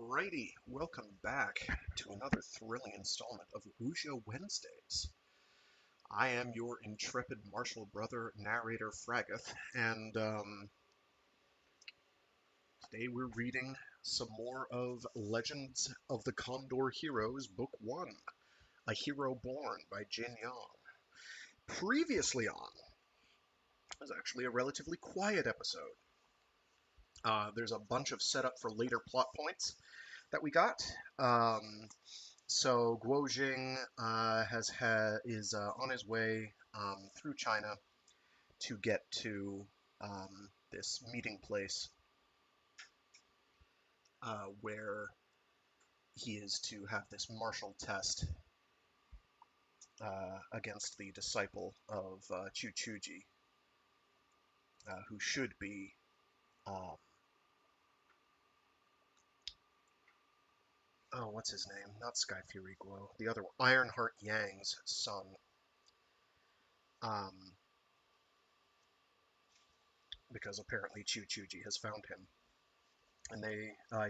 Alrighty, welcome back to another thrilling installment of Wuxia Wednesdays. I am your intrepid martial brother, narrator Fragath, and today we're reading some more of Legends of the Condor Heroes, Book 1, A Hero Born by Jin Yong. Previously on, it was actually a relatively quiet episode. There's a bunch of setup for later plot points that we got. So Guo Jing is on his way through China to get to this meeting place where he is to have this martial test against the disciple of Chu Chuji, who should be what's his name? Not Sky Fury Guo. The other one, Ironheart Yang's son. Because apparently Chu Chuji has found him. And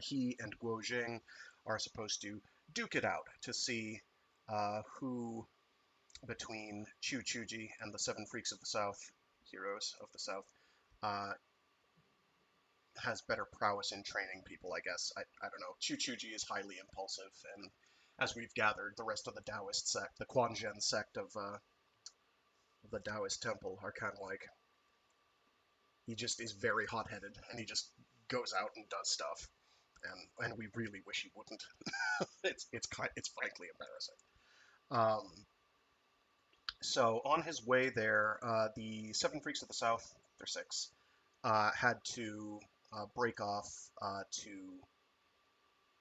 he and Guo Jing are supposed to duke it out to see who between Chu Chuji and the Seven Freaks of the South, heroes of the South, has better prowess in training people, I guess. I don't know. Chu Chuji is highly impulsive, and as we've gathered, the rest of the Taoist sect, the Quanzhen sect of the Taoist temple, are kind of like, he just is very hot-headed, and he just goes out and does stuff, and we really wish he wouldn't. it's frankly embarrassing. So on his way there, the Seven Freaks of the South, they're six, had to break off to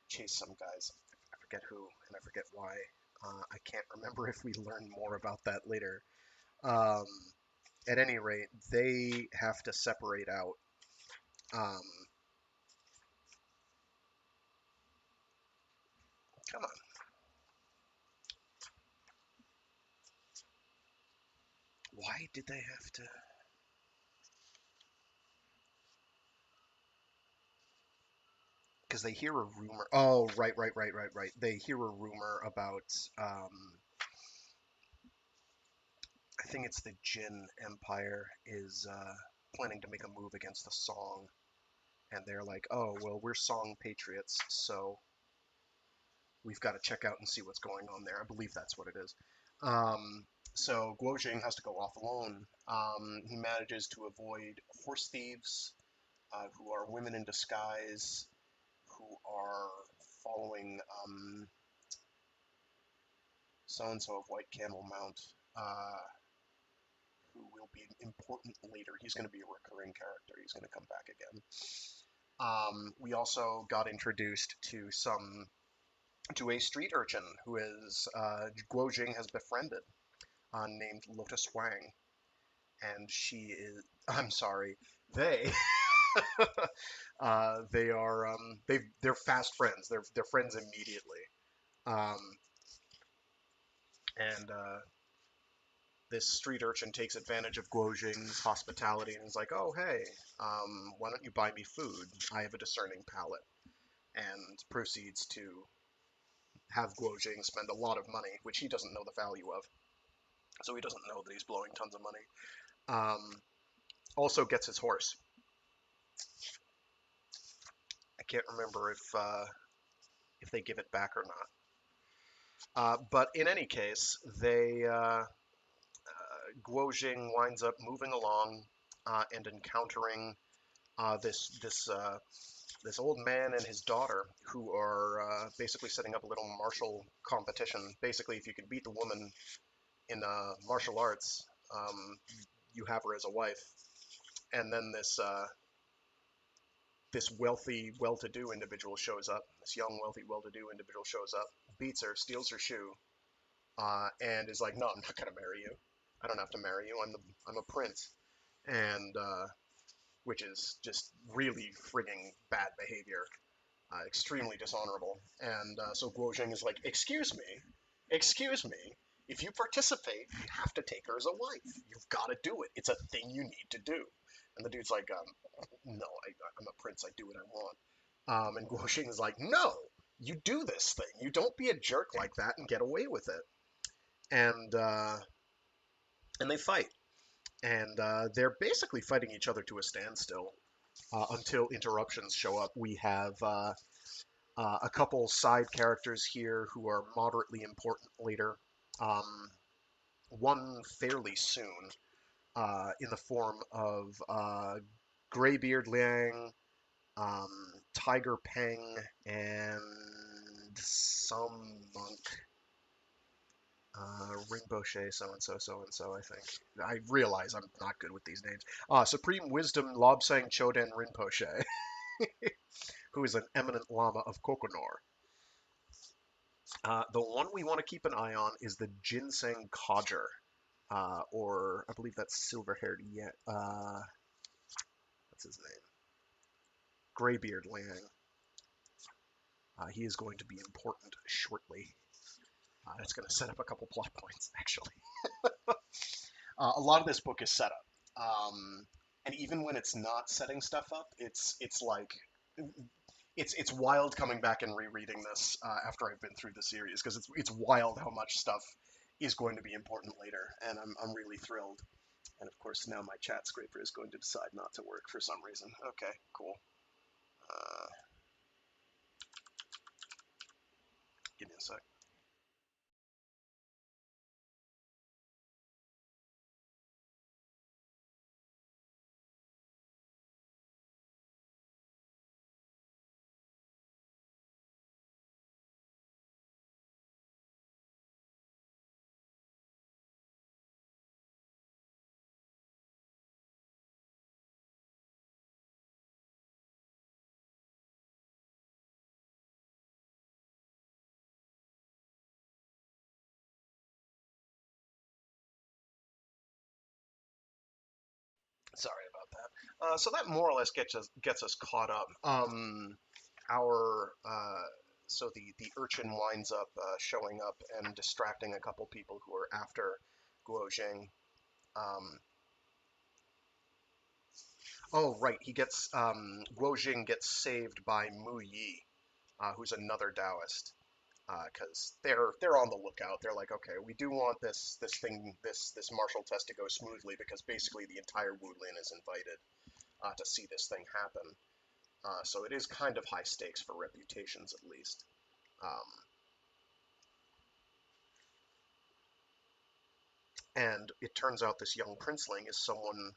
chase some guys. I forget who, and I forget why. I can't remember if we learn more about that later. At any rate, they have to separate out. Come on. Why did they have to... Because they hear a rumor... Oh, right. They hear a rumor about... I think it's the Jin Empire is planning to make a move against the Song. And they're like, oh, well, we're Song patriots, so we've got to check out and see what's going on there. I believe that's what it is. So Guo Jing has to go off alone. He manages to avoid horse thieves, who are women in disguise, who are following so-and-so of White Camel Mount, who will be important later. He's going to be a recurring character. He's going to come back again. We also got introduced to a street urchin who is Guo Jing has befriended, named Lotus Hwang, and she is. I'm sorry, they. They are they're fast friends. They're friends immediately, and this street urchin takes advantage of Guo Jing's hospitality and is like, "Oh hey, why don't you buy me food? I have a discerning palate," and proceeds to have Guo Jing spend a lot of money, which he doesn't know the value of, so he doesn't know that he's blowing tons of money. Also gets his horse. I can't remember if they give it back or not. But in any case, Guo Jing winds up moving along and encountering this old man and his daughter, who are basically setting up a little martial competition. Basically, if you can beat the woman in martial arts, you have her as a wife. And then this wealthy, well-to-do individual shows up. This young, wealthy, well-to-do individual shows up, beats her, steals her shoe, and is like, "No, I'm not gonna marry you. I don't have to marry you. I'm a prince," and which is just really frigging bad behavior, extremely dishonorable. And so Guo Jing is like, excuse me. If you participate, you have to take her as a wife. You've got to do it. It's a thing you need to do. And the dude's like, no, I'm a prince. I do what I want. And Guo Jing is like, no, you do this thing. You don't be a jerk like that and get away with it. And they fight, and they're basically fighting each other to a standstill until interruptions show up. We have a couple side characters here who are moderately important later. Um, One fairly soon, in the form of Graybeard Liang, Tiger Peng, and some monk. Rinpoche, so and so, I think. I realize I'm not good with these names. Supreme Wisdom Lobsang Choden Rinpoche, who is an eminent lama of Kokonor. The one we want to keep an eye on is the Ginseng Codger, or I believe that's silver-haired yet. What's his name? Graybeard Liang. He is going to be important shortly. That's going to set up a couple plot points, actually. A lot of this book is set up, and even when it's not setting stuff up, it's like it's wild coming back and rereading this after I've been through the series because it's wild how much stuff is going to be important later, and I'm really thrilled. And of course, now my chat scraper is going to decide not to work for some reason. Okay, cool. Uh, Give me a sec. Sorry about that. So that more or less gets us caught up. Our So the urchin winds up showing up and distracting a couple people who are after Guo Jing. Um, oh right, Guo Jing gets saved by Mu Yi, who's another Taoist. Because they're on the lookout. They're like, okay, we do want this martial test to go smoothly because basically the entire Wu Lin is invited to see this thing happen. So it is kind of high stakes for reputations, at least. Um, and it turns out this young princeling is someone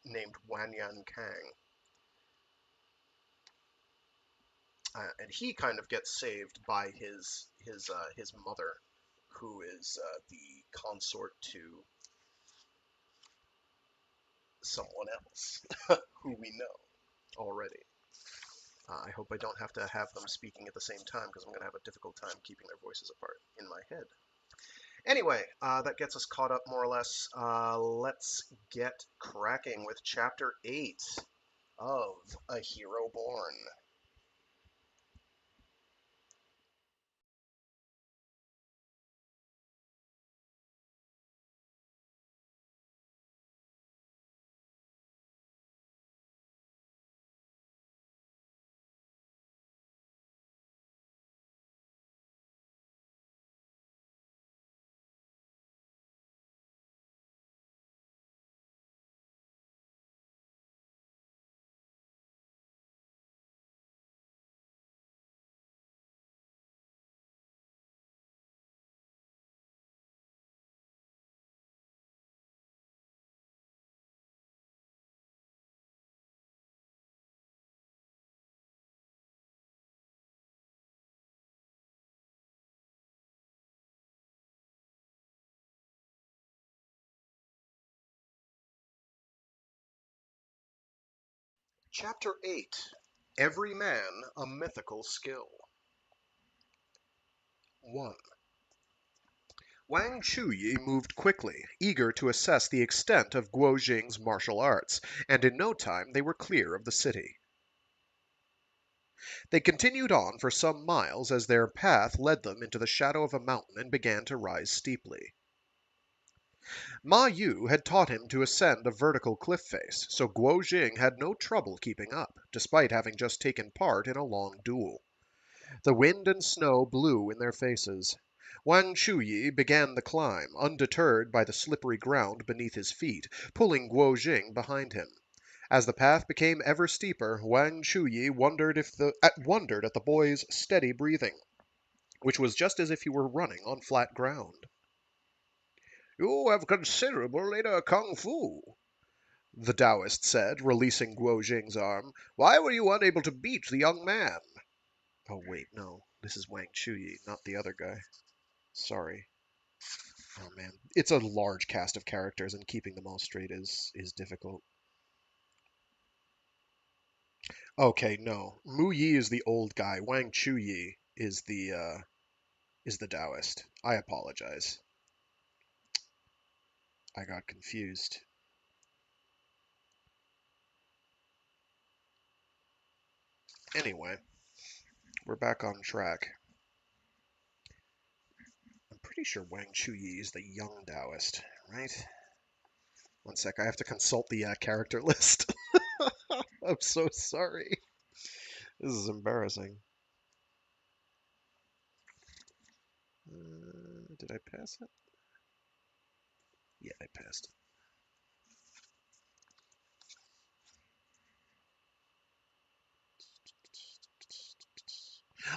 named Wanyan Kang, and he kind of gets saved by his mother, who is the consort to someone else who we know already. I hope I don't have to have them speaking at the same time because I'm going to have a difficult time keeping their voices apart in my head. Anyway, that gets us caught up more or less. Let's get cracking with Chapter 8 of A Hero Born. Chapter 8 Every Man a Mythical Skill. 1. Wang Chuyi moved quickly, eager to assess the extent of Guo Jing's martial arts, and in no time they were clear of the city. They continued on for some miles as their path led them into the shadow of a mountain and began to rise steeply. Ma Yu had taught him to ascend a vertical cliff face, so Guo Jing had no trouble keeping up, despite having just taken part in a long duel. The wind and snow blew in their faces. Wang Chuyi began the climb, undeterred by the slippery ground beneath his feet, pulling Guo Jing behind him. As the path became ever steeper, Wang Chuyi wondered at the boy's steady breathing, which was just as if he were running on flat ground. You have considerable inner kung fu, The Taoist said, releasing Guo Jing's arm. Why were you unable to beat the young man? Oh wait, no, this is Wang Chuyi, not the other guy. Sorry. Oh man, it's a large cast of characters, and keeping them all straight is difficult. Okay, no, Mu Yi is the old guy. Wang Chuyi is the Taoist. I apologize. I got confused. Anyway, we're back on track. I'm pretty sure Wang Chuyi is the young Taoist, right? One sec, I have to consult the character list. I'm so sorry. This is embarrassing. Did I pass it? Yeah, I passed it.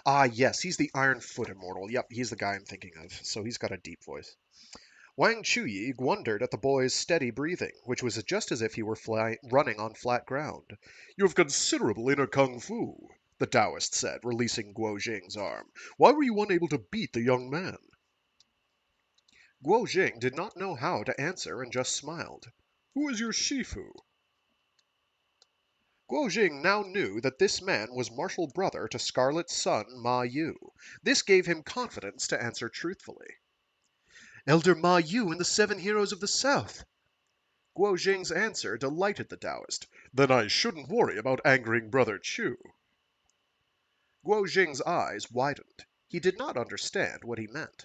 Ah, yes, he's the Iron Foot Immortal. Yep, he's the guy I'm thinking of, so he's got a deep voice. Wang Chuyi wondered at the boy's steady breathing, which was just as if he were running on flat ground. You have considerable inner kung fu, the Taoist said, releasing Guo Jing's arm. Why were you unable to beat the young man? Guo Jing did not know how to answer and just smiled. Who is your Shifu? Guo Jing now knew that this man was martial brother to Scarlet's son, Ma Yu. This gave him confidence to answer truthfully. Elder Ma Yu and the 7 heroes of the South. Guo Jing's answer delighted the Taoist. Then I shouldn't worry about angering Brother Chu. Guo Jing's eyes widened. He did not understand what he meant.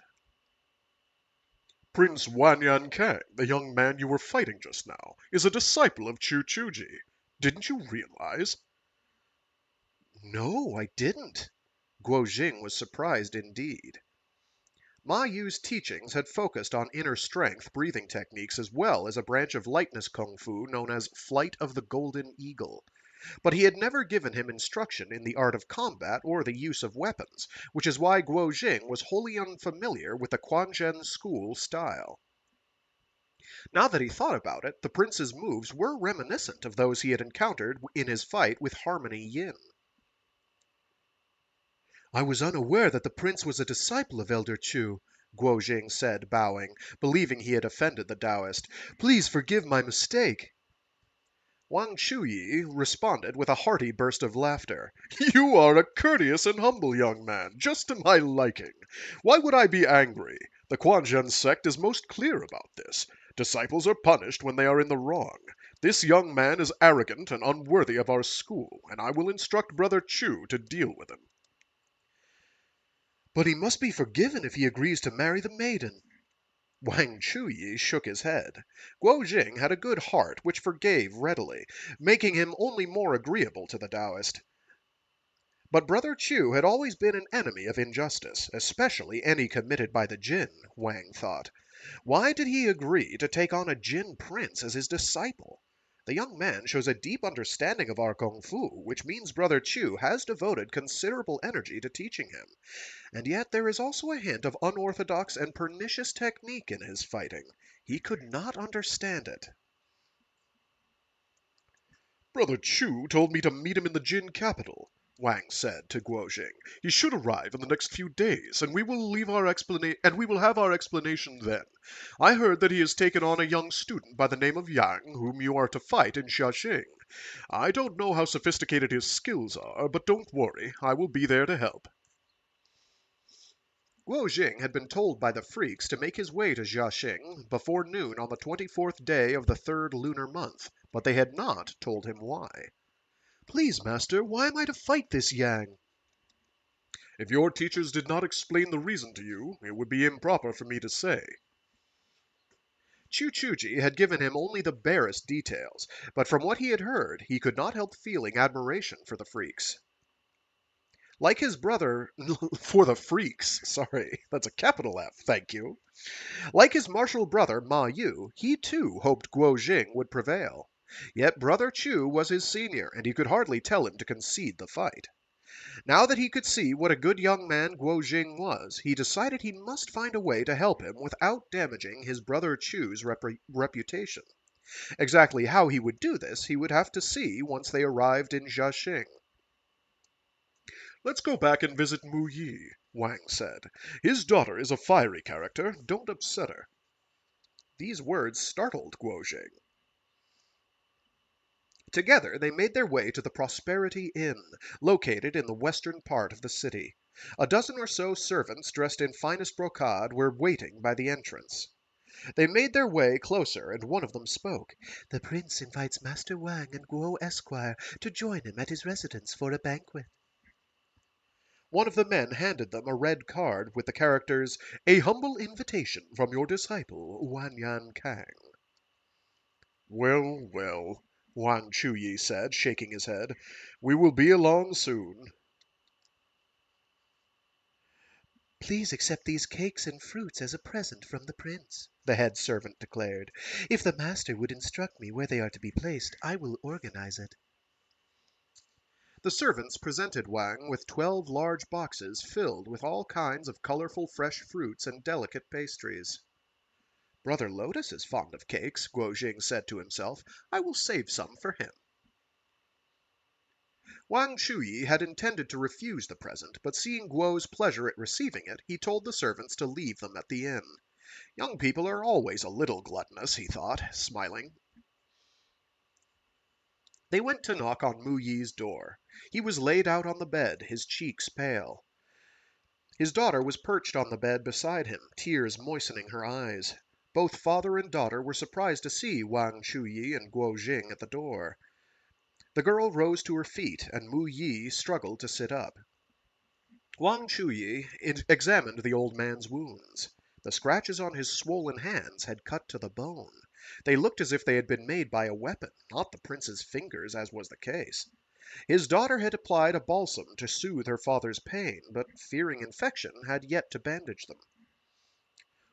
Prince Wanyan Kang, the young man you were fighting just now, is a disciple of Chu Chuji. Didn't you realize? No, I didn't. Guo Jing was surprised indeed. Ma Yu's teachings had focused on inner strength breathing techniques as well as a branch of lightness kung fu known as Flight of the Golden Eagle. But he had never given him instruction in the art of combat or the use of weapons, which is why Guo Jing was wholly unfamiliar with the Quanzhen school style. Now that he thought about it, the prince's moves were reminiscent of those he had encountered in his fight with Harmony Yin. I was unaware that the prince was a disciple of Elder Chu, Guo Jing said, bowing, believing he had offended the Taoist. Please forgive my mistake. Wang Chuyi responded with a hearty burst of laughter. You are a courteous and humble young man, just to my liking. Why would I be angry? The Quanzhen sect is most clear about this. Disciples are punished when they are in the wrong. This young man is arrogant and unworthy of our school, and I will instruct Brother Chu to deal with him. But he must be forgiven if he agrees to marry the maiden. Wang Chuyi shook his head. Guo Jing had a good heart which forgave readily, making him only more agreeable to the Taoist. But Brother Chu had always been an enemy of injustice, especially any committed by the Jin, Wang thought. Why did he agree to take on a Jin prince as his disciple? The young man shows a deep understanding of our kung fu, which means Brother Chu has devoted considerable energy to teaching him. And yet there is also a hint of unorthodox and pernicious technique in his fighting. He could not understand it. Brother Chu told me to meet him in the Jin capital, Wang said to Guo Jing. He should arrive in the next few days, and we will have our explanation then. I heard that he has taken on a young student by the name of Yang, whom you are to fight in Jiaxing. I don't know how sophisticated his skills are, but don't worry, I will be there to help. Guo Jing had been told by the freaks to make his way to Jiaxing before noon on the 24th day of the 3rd lunar month, but they had not told him why. Please, master, why am I to fight this Yang? If your teachers did not explain the reason to you, it would be improper for me to say. Chu-Chuji had given him only the barest details, but from what he had heard, he could not help feeling admiration for the freaks. Like his brother, for the freaks, sorry, that's a capital F, thank you. Like his martial brother Ma Yu, he too hoped Guo Jing would prevail. Yet Brother Chu was his senior, and he could hardly tell him to concede the fight. Now that he could see what a good young man Guo Jing was, he decided he must find a way to help him without damaging his brother Chu's reputation. Exactly how he would do this, he would have to see once they arrived in Jiaxing. Let's go back and visit Mu Yi, Wang said. His daughter is a fiery character. Don't upset her. These words startled Guo Jing. Together they made their way to the Prosperity Inn, located in the western part of the city. A dozen or so servants dressed in finest brocade were waiting by the entrance. They made their way closer, and one of them spoke. "The prince invites Master Wang and Guo Esquire to join him at his residence for a banquet." One of the men handed them a red card with the characters, "A humble invitation from your disciple, Wanyan Kang." Well, well, Wang Chuyi said, shaking his head. We will be along soon. "Please accept these cakes and fruits as a present from the prince," the head servant declared. "If the master would instruct me where they are to be placed, I will organize it." The servants presented Wang with 12 large boxes filled with all kinds of colorful fresh fruits and delicate pastries. "Brother Lotus is fond of cakes," Guo Jing said to himself. "I will save some for him." Wang Chuyi had intended to refuse the present, but seeing Guo's pleasure at receiving it, he told the servants to leave them at the inn. Young people are always a little gluttonous, he thought, smiling. They went to knock on Mu Yi's door. He was laid out on the bed, his cheeks pale. His daughter was perched on the bed beside him, tears moistening her eyes. Both father and daughter were surprised to see Wang Chuyi and Guo Jing at the door. The girl rose to her feet, and Mu Yi struggled to sit up. Wang Chuyi examined the old man's wounds. The scratches on his swollen hands had cut to the bone. They looked as if they had been made by a weapon, not the prince's fingers, as was the case. His daughter had applied a balsam to soothe her father's pain, but fearing infection, had yet to bandage them.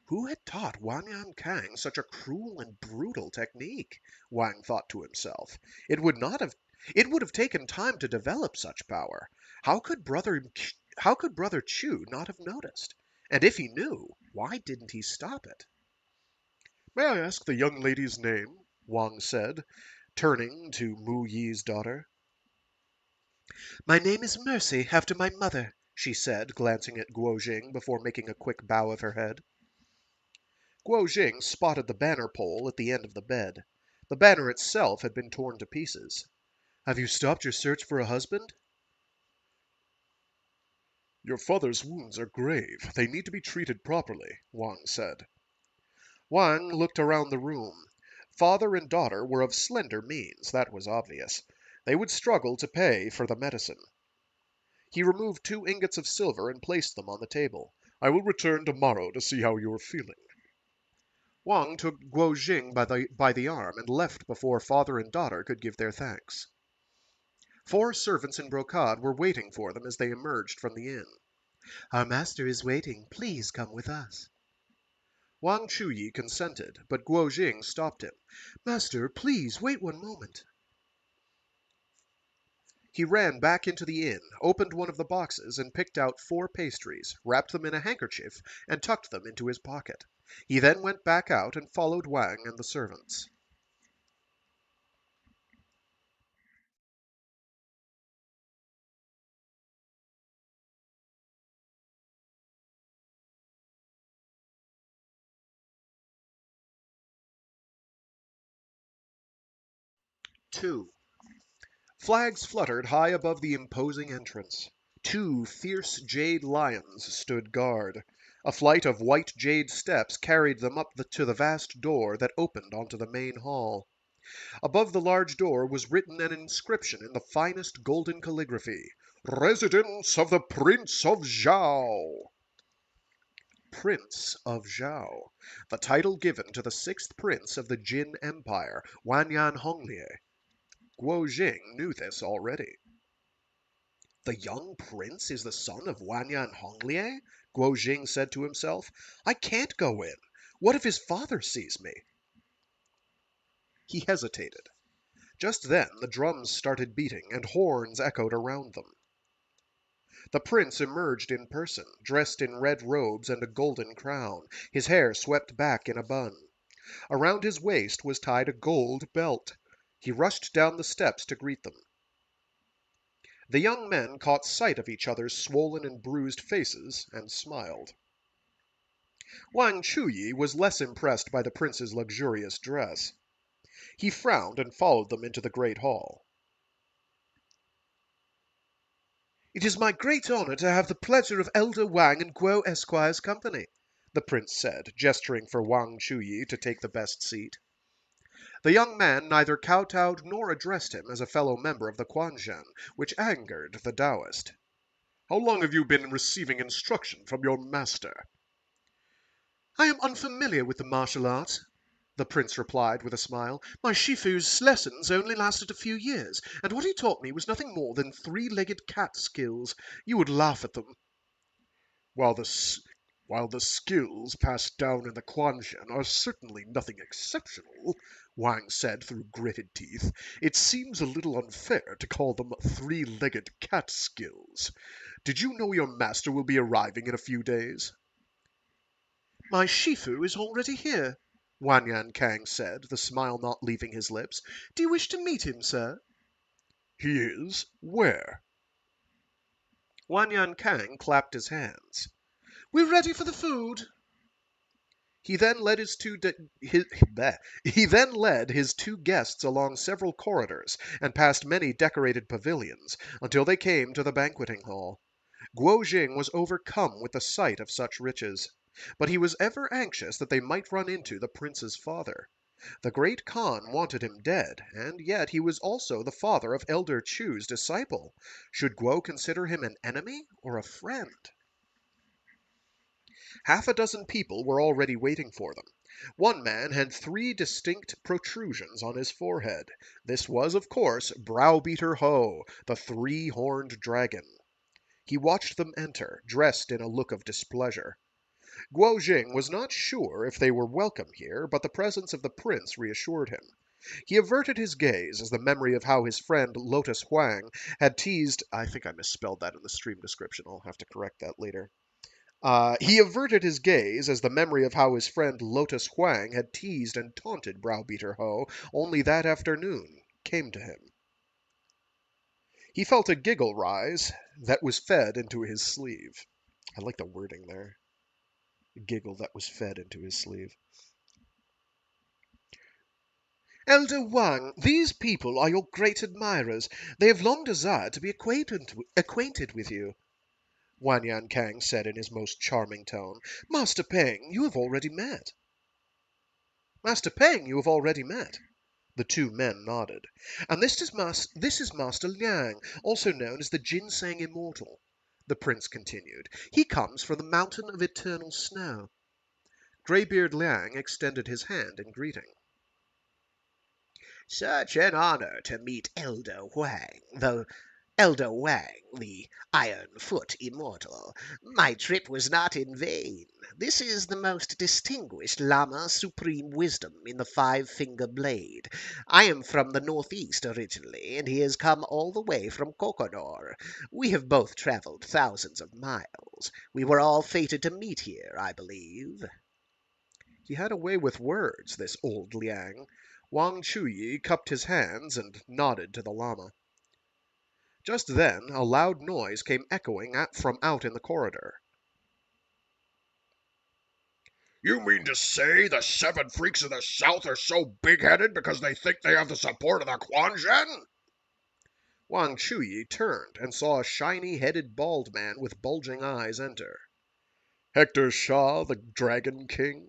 Who had taught Wanyan Kang such a cruel and brutal technique? Wang thought to himself. It would have taken time to develop such power. How could Brother Chu not have noticed? And if he knew, why didn't he stop it? May I ask the young lady's name? Wang said, turning to Mu Yi's daughter. "My name is Mercy, after my mother," she said, glancing at Guo Jing before making a quick bow of her head. Guo Jing spotted the banner pole at the end of the bed. The banner itself had been torn to pieces. "Have you stopped your search for a husband?" Your father's wounds are grave. They need to be treated properly, Wang said. Wang looked around the room. Father and daughter were of slender means, that was obvious. They would struggle to pay for the medicine. He removed 2 ingots of silver and placed them on the table. I will return tomorrow to see how you are feeling. Wang took Guo Jing by the arm and left before father and daughter could give their thanks. 4 servants in brocade were waiting for them as they emerged from the inn. "Our master is waiting. Please come with us." Wang Chuyi consented, but Guo Jing stopped him. "Master, please wait one moment." He ran back into the inn, opened one of the boxes, and picked out 4 pastries, wrapped them in a handkerchief, and tucked them into his pocket. He then went back out and followed Wang and the servants. II. Flags fluttered high above the imposing entrance. 2 fierce jade lions stood guard. A flight of white jade steps carried them up to the vast door that opened onto the main hall. Above the large door was written an inscription in the finest golden calligraphy, "Residence of the Prince of Zhao." Prince of Zhao, the title given to the sixth prince of the Jin Empire, Wanyan Honglie. Guo Jing knew this already. The young prince is the son of Wanyan Honglie? Guo Jing said to himself. I can't go in. What if his father sees me? He hesitated. Just then the drums started beating and horns echoed around them. The prince emerged in person, dressed in red robes and a golden crown, his hair swept back in a bun. Around his waist was tied a gold belt. He rushed down the steps to greet them. The young men caught sight of each other's swollen and bruised faces and smiled. Wang Chuyi was less impressed by the prince's luxurious dress. He frowned and followed them into the great hall. It is my great honor to have the pleasure of Elder Wang and Guo Esquire's company, the prince said, gesturing for Wang Chuyi to take the best seat. The young man neither kowtowed nor addressed him as a fellow member of the Quanzhen, which angered the Taoist. How long have you been receiving instruction from your master? I am unfamiliar with the martial arts, the prince replied with a smile. My Shifu's lessons only lasted a few years, and what he taught me was nothing more than three-legged cat skills. You would laugh at them. While the skills passed down in the Quanzhen are certainly nothing exceptional, Wang said through gritted teeth, it seems a little unfair to call them three-legged cat skills. Did you know your master will be arriving in a few days? My Shifu is already here, Wanyan Kang said, the smile not leaving his lips. Do you wish to meet him, sir? He is? Where? Wanyan Kang clapped his hands. We're ready for the food. He then led his two guests along several corridors and past many decorated pavilions until they came to the banqueting hall. Guo Jing was overcome with the sight of such riches, but he was ever anxious that they might run into the prince's father. The great Khan wanted him dead, and yet he was also the father of Elder Chu's disciple. Should Guo consider him an enemy or a friend? Half a dozen people were already waiting for them. One man had 3 distinct protrusions on his forehead. This was, of course, Browbeater Ho, the 3-horned dragon. He watched them enter, dressed in a look of displeasure. Guo Jing was not sure if they were welcome here, but the presence of the prince reassured him. He averted his gaze as the memory of how his friend Lotus Hwang had teased— I think I misspelled that in the stream description. I'll have to correct that later. He averted his gaze as the memory of how his friend Lotus Hwang had teased and taunted Browbeater Ho only that afternoon came to him. He felt a giggle rise that was fed into his sleeve. I like the wording there. A giggle that was fed into his sleeve. Elder Wang, these people are your great admirers. They have long desired to be acquainted with you, Wanyan Kang said in his most charming tone. Master Peng, you have already met. Master Peng, you have already met. The 2 men nodded. And this is Master Liang, also known as the Ginseng Immortal, the prince continued. He comes from the Mountain of Eternal Snow. Greybeard Liang extended his hand in greeting. Such an honor to meet Elder Wang, the Iron-Foot Immortal. My trip was not in vain. This is the most distinguished Lama Supreme Wisdom in the 5-finger blade. I am from the northeast originally, and he has come all the way from Kokonor. We have both traveled thousands of miles. We were all fated to meet here, I believe. He had a way with words, this old Liang. Wang Chuyi cupped his hands and nodded to the Lama. Just then a loud noise came echoing from out in the corridor. You mean to say the 7 freaks of the South are so big-headed because they think they have the support of the Quanzhen? Wang Chuyi turned and saw a shiny-headed bald man with bulging eyes enter. Hector Shah, the Dragon King?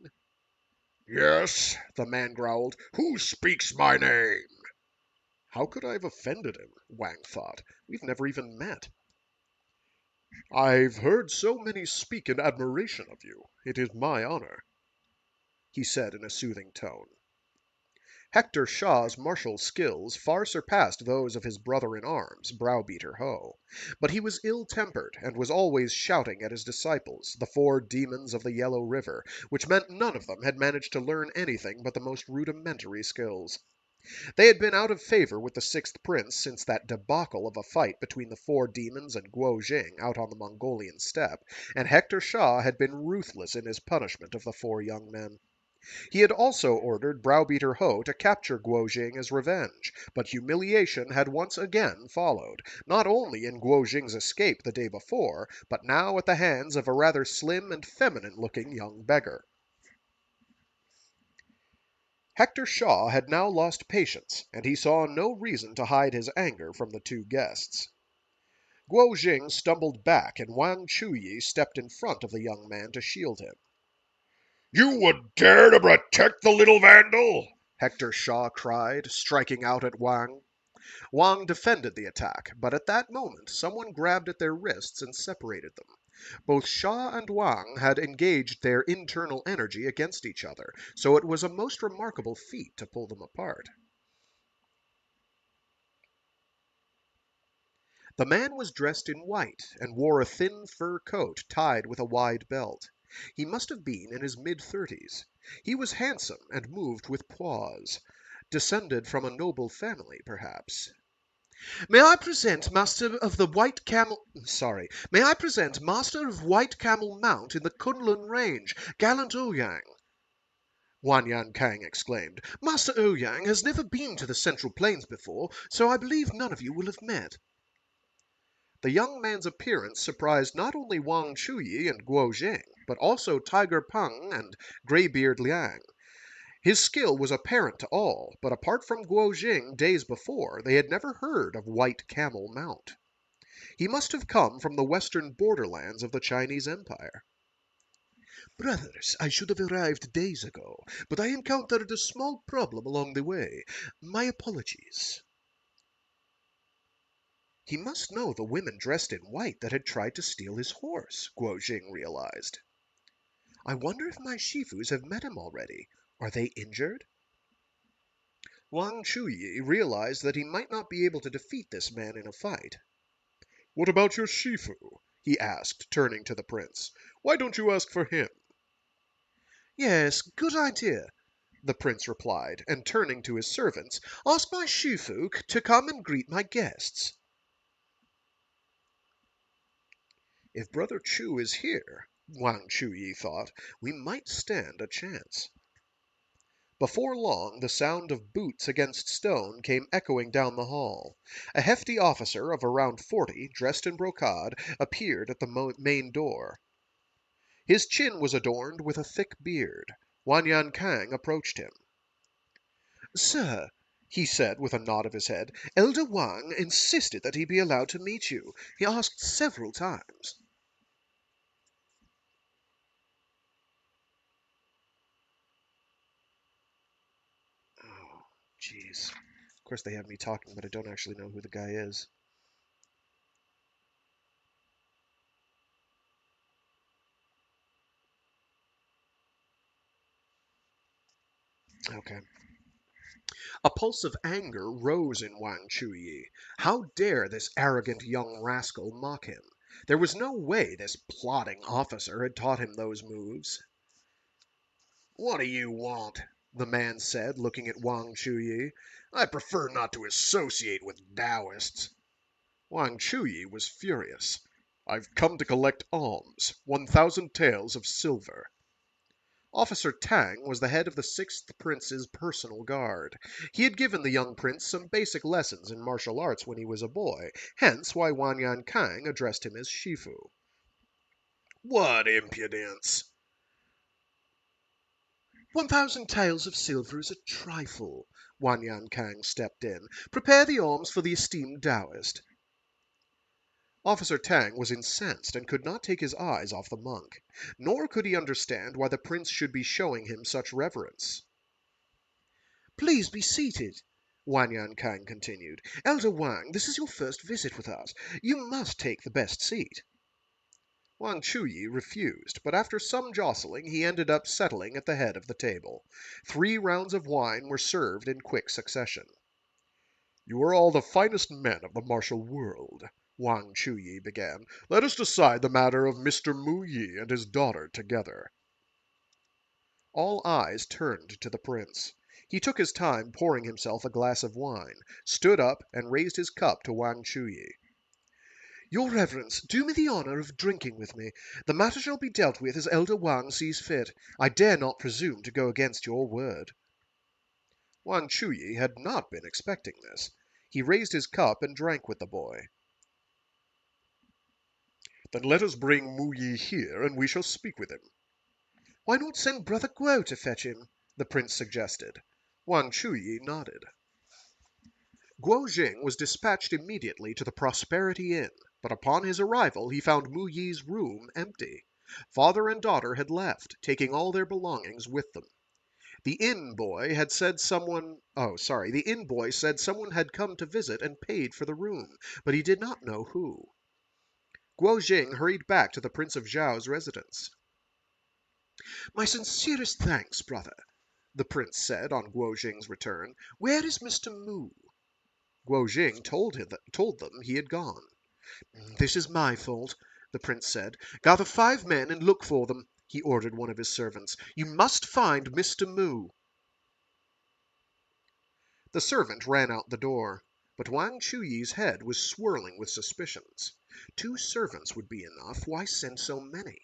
Yes, the man growled. Who speaks my name? How could I have offended him? Wang thought. We've never even met. I've heard so many speak in admiration of you. It is my honor, he said in a soothing tone. Hector Shaw's martial skills far surpassed those of his brother-in-arms, Browbeater Ho, but he was ill-tempered and was always shouting at his disciples, the 4 demons of the Yellow River, which meant none of them had managed to learn anything but the most rudimentary skills. They had been out of favor with the 6th Prince since that debacle of a fight between the 4 demons and Guo Jing out on the Mongolian steppe, and Hector Shaw had been ruthless in his punishment of the 4 young men. He had also ordered Browbeater Ho to capture Guo Jing as revenge, but humiliation had once again followed, not only in Guo Jing's escape the day before, but now at the hands of a rather slim and feminine-looking young beggar. Hector Shaw had now lost patience, and he saw no reason to hide his anger from the 2 guests. Guo Jing stumbled back, and Wang Chuyi stepped in front of the young man to shield him. You would dare to protect the little vandal? Hector Shaw cried, striking out at Wang. Wang defended the attack, but at that moment someone grabbed at their wrists and separated them. Both Shaw and Wang had engaged their internal energy against each other, so it was a most remarkable feat to pull them apart. The man was dressed in white and wore a thin fur coat tied with a wide belt. He must have been in his mid-30s. He was handsome and moved with poise, descended from a noble family, perhaps. May I present Master of White Camel Mount in the Kunlun Range, gallant Ouyang. Wanyan Kang exclaimed. Master Ouyang has never been to the Central Plains before, so I believe none of you will have met. The young man's appearance surprised not only Wang Chuyi and Guo Jing, but also Tiger Peng and Greybeard Liang. His skill was apparent to all, but apart from Guo Jing days before, they had never heard of White Camel Mount. He must have come from the western borderlands of the Chinese Empire. Brothers, I should have arrived days ago, but I encountered a small problem along the way. My apologies. He must know the women dressed in white that had tried to steal his horse, Guo Jing realized. I wonder if my Shifus have met him already. Are they injured? Wang Chuyi realized that he might not be able to defeat this man in a fight. What about your Shifu? He asked, turning to the prince. Why don't you ask for him? Yes, good idea, the prince replied, and turning to his servants, ask my Shifu to come and greet my guests. If Brother Chu is here, Wang Chuyi thought, we might stand a chance. Before long, the sound of boots against stone came echoing down the hall. A hefty officer of around 40, dressed in brocade, appeared at the main door. His chin was adorned with a thick beard. Wanyan Kang approached him. Sir, he said with a nod of his head, Elder Wang insisted that he be allowed to meet you. He asked several times. Oh, jeez. Of course they have me talking, but I don't actually know who the guy is. Okay. A pulse of anger rose in Wang Chuyi. How dare this arrogant young rascal mock him? There was no way this plodding officer had taught him those moves. What do you want? The man said, looking at Wang Chuyi. I prefer not to associate with Taoists. Wang Chuyi was furious. I've come to collect alms, 1,000 taels of silver. Officer Tang was the head of the 6th Prince's personal guard. He had given the young prince some basic lessons in martial arts when he was a boy, hence why Wanyan Kang addressed him as Shifu. What impudence! 1,000 taels of silver is a trifle. Wanyan Kang stepped in. Prepare the alms for the esteemed Taoist. Officer Tang was incensed and could not take his eyes off the monk. Nor could he understand why the prince should be showing him such reverence. Please be seated, Wanyan Kang continued. Elder Wang, this is your first visit with us. You must take the best seat. Wang Chuyi refused, but after some jostling he ended up settling at the head of the table. 3 rounds of wine were served in quick succession. You are all the finest men of the martial world, Wang Chuyi began. Let us decide the matter of Mr. Mu Yi and his daughter together. All eyes turned to the prince. He took his time pouring himself a glass of wine, stood up, and raised his cup to Wang Chuyi. Your Reverence, do me the honor of drinking with me. The matter shall be dealt with as Elder Wang sees fit. I dare not presume to go against your word. Wang Chuyi had not been expecting this. He raised his cup and drank with the boy. Then let us bring Mu Yi here, and we shall speak with him. Why not send Brother Guo to fetch him? The prince suggested. Wang Chuyi nodded. Guo Jing was dispatched immediately to the Prosperity Inn, but upon his arrival he found Mu Yi's room empty. Father and daughter had left, taking all their belongings with them. The inn boy said someone had come to visit and paid for the room, but he did not know who. Guo Jing hurried back to the Prince of Zhao's residence. My sincerest thanks, brother, the prince said on Guo Jing's return. Where is Mr. Mu? Guo Jing told them he had gone. This is my fault, the prince said. Gather 5 men and look for them, he ordered one of his servants. You must find Mr. Mu. The servant ran out the door, but Wang Chuyi's head was swirling with suspicions. 2 servants would be enough. Why send so many?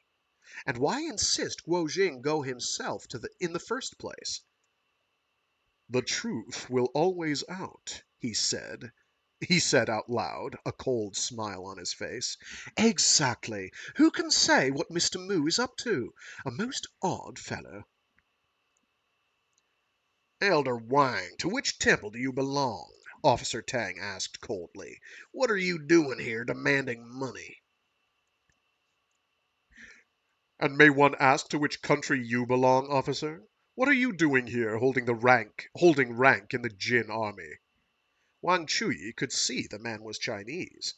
And why insist Guo Jing go himself in the first place? The truth will always out, he said. He said out loud, a cold smile on his face. Exactly. Who can say what Mr. Mu is up to? A most odd fellow. Elder Wang, to which temple do you belong? Officer Tang asked coldly. What are you doing here demanding money? And may one ask to which country you belong, officer? What are you doing here holding rank in the Jin army? Wang Chuyi could see the man was Chinese.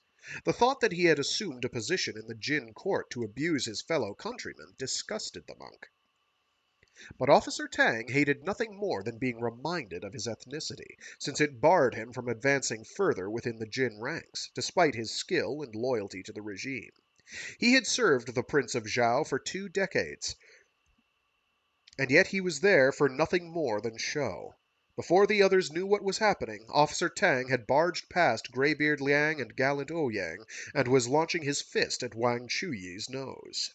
The thought that he had assumed a position in the Jin court to abuse his fellow countrymen disgusted the monk. But Officer Tang hated nothing more than being reminded of his ethnicity, since it barred him from advancing further within the Jin ranks, despite his skill and loyalty to the regime. He had served the Prince of Zhao for 2 decades, and yet he was there for nothing more than show. Before the others knew what was happening, Officer Tang had barged past Greybeard Liang and Gallant Ouyang, and was launching his fist at Wang Chuyi's nose.